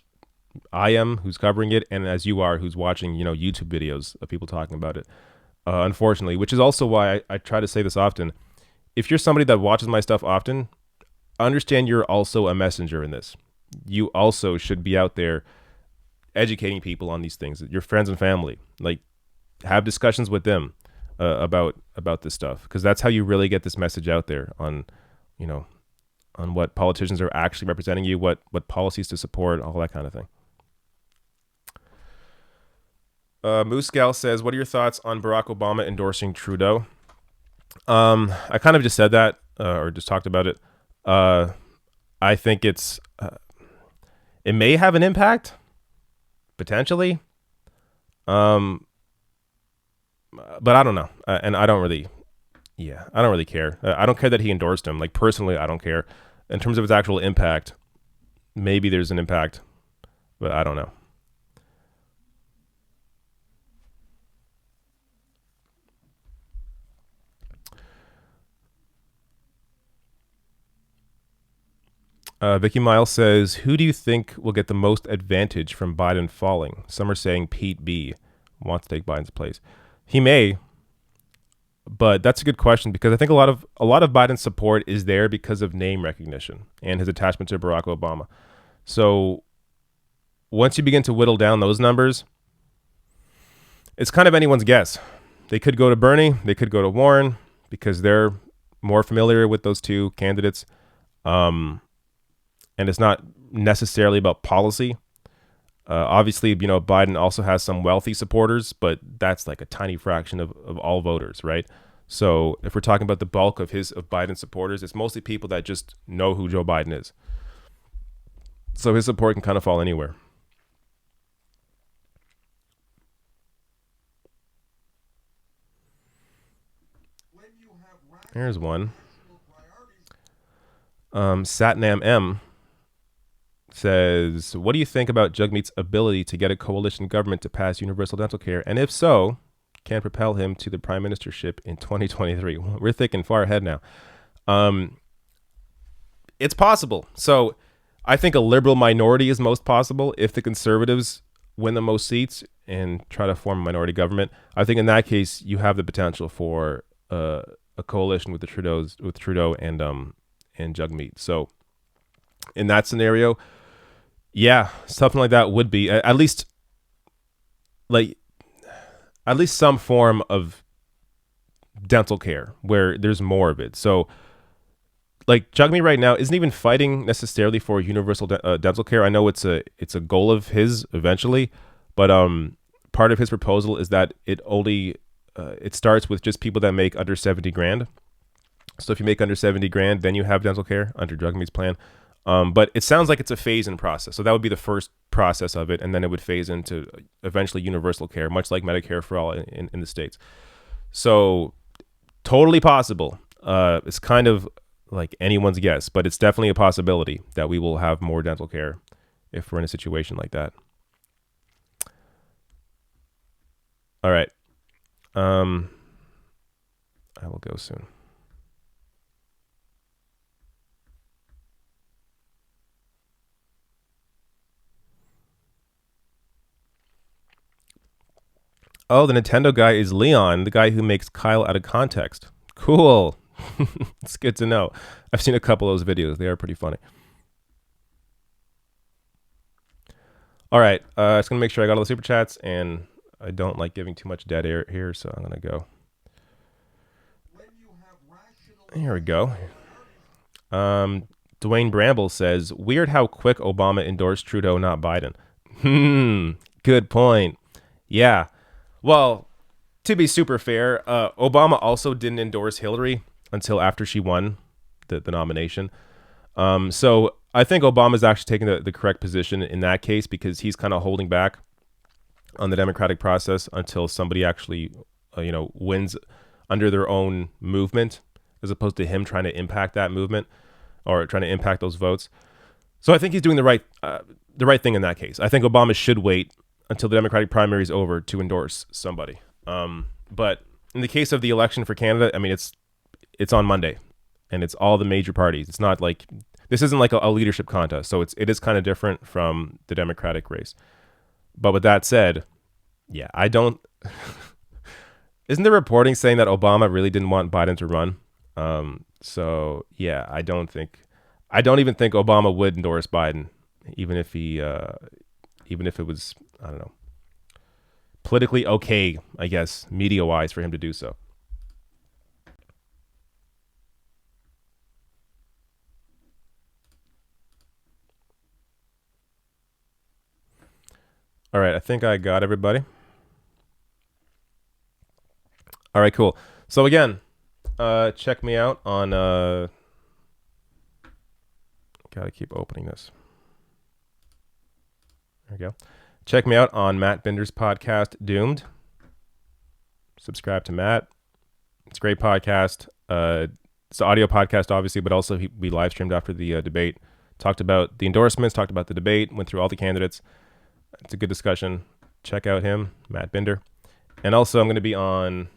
I am, who's covering it, and as you are, who's watching, YouTube videos of people talking about it. Unfortunately, which is also why I try to say this often. If you're somebody that watches my stuff often, understand you're also a messenger in this. You also should be out there educating people on these things. Your friends and family, like, have discussions with them about this stuff, because that's how you really get this message out there on what politicians are actually representing you, what policies to support, all that kind of thing. Moose Gal says, what are your thoughts on Barack Obama endorsing Trudeau? I kind of just said that, or just talked about it. I think it may have an impact, potentially. But I don't know. And I don't really care. I don't care that he endorsed him. Like, personally, I don't care. In terms of its actual impact, maybe there's an impact, but I don't know. Vicky Miles says, who do you think will get the most advantage from Biden falling? Some are saying Pete B wants to take Biden's place. He may, but that's a good question, because I think a lot of Biden's support is there because of name recognition and his attachment to Barack Obama. So once you begin to whittle down those numbers, it's kind of anyone's guess. They could go to Bernie, they could go to Warren, because they're more familiar with those two candidates. And it's not necessarily about policy. Obviously, Biden also has some wealthy supporters, but that's like a tiny fraction of all voters, right? So if we're talking about the bulk of Biden's supporters, it's mostly people that just know who Joe Biden is. So his support can kind of fall anywhere. Here's one. Satnam M says, what do you think about Jagmeet's ability to get a coalition government to pass universal dental care? And if so, can propel him to the prime ministership in 2023? We're thinking far ahead now. It's possible. So I think a liberal minority is most possible if the conservatives win the most seats and try to form a minority government. I think in that case, you have the potential for a coalition with Trudeau and Jagmeet. So in that scenario, yeah, something like that would be at least some form of dental care where there's more of it. So like Jagmeet right now isn't even fighting necessarily for universal dental care. I know it's a goal of his eventually, but part of his proposal is that it starts with just people that make under 70 grand. So if you make under 70 grand, then you have dental care under Jagmeet's plan. But it sounds like it's a phase-in process. So that would be the first process of it, and then it would phase into eventually universal care, much like Medicare for all in the States. So totally possible. It's kind of like anyone's guess, but it's definitely a possibility that we will have more dental care if we're in a situation like that. All right. I will go soon. Oh, the Nintendo guy is Leon, the guy who makes Kyle out of context. Cool. It's good to know. I've seen a couple of those videos. They are pretty funny. All right. Just going to make sure I got all the super chats, and I don't like giving too much dead air here, so I'm going to go. Here we go. Dwayne Bramble says, weird how quick Obama endorsed Trudeau, not Biden. Good point. Yeah. Well, to be super fair, Obama also didn't endorse Hillary until after she won the nomination. So I think Obama's actually taking the correct position in that case, because he's kind of holding back on the democratic process until somebody actually, wins under their own movement as opposed to him trying to impact that movement or trying to impact those votes. So I think he's doing the right thing in that case. I think Obama should wait until the Democratic primary is over to endorse somebody. But in the case of the election for Canada, I mean, it's on Monday, and it's all the major parties. It's not like this isn't like a leadership contest, so it is kind of different from the Democratic race. But with that said, yeah, I don't. Isn't there reporting saying that Obama really didn't want Biden to run? So yeah, I don't even think Obama would endorse Biden, even if it was, I don't know, politically okay, I guess, media wise for him to do so. All right, I think I got everybody. All right, cool. So again, check me out on gotta keep opening this. There we go. Check me out on Matt Binder's podcast, Doomed. Subscribe to Matt. It's a great podcast. It's an audio podcast, obviously, but also we live streamed after the debate. Talked about the endorsements, talked about the debate, went through all the candidates. It's a good discussion. Check out him, Matt Binder. And also, I'm going to be on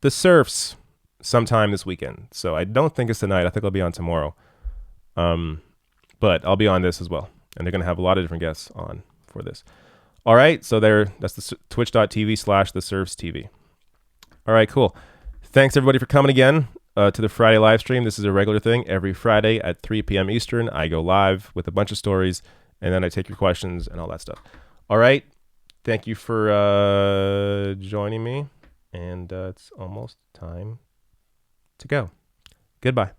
the Surfs sometime this weekend. So I don't think it's tonight. I think I'll be on tomorrow. But I'll be on this as well. And they're going to have a lot of different guests on for this. All right. So that's the twitch.tv/thesurfstv. All right, cool. Thanks everybody for coming again to the Friday live stream. This is a regular thing. Every Friday at 3 p.m. Eastern, I go live with a bunch of stories, and then I take your questions and all that stuff. All right. Thank you for joining me. And it's almost time to go. Goodbye.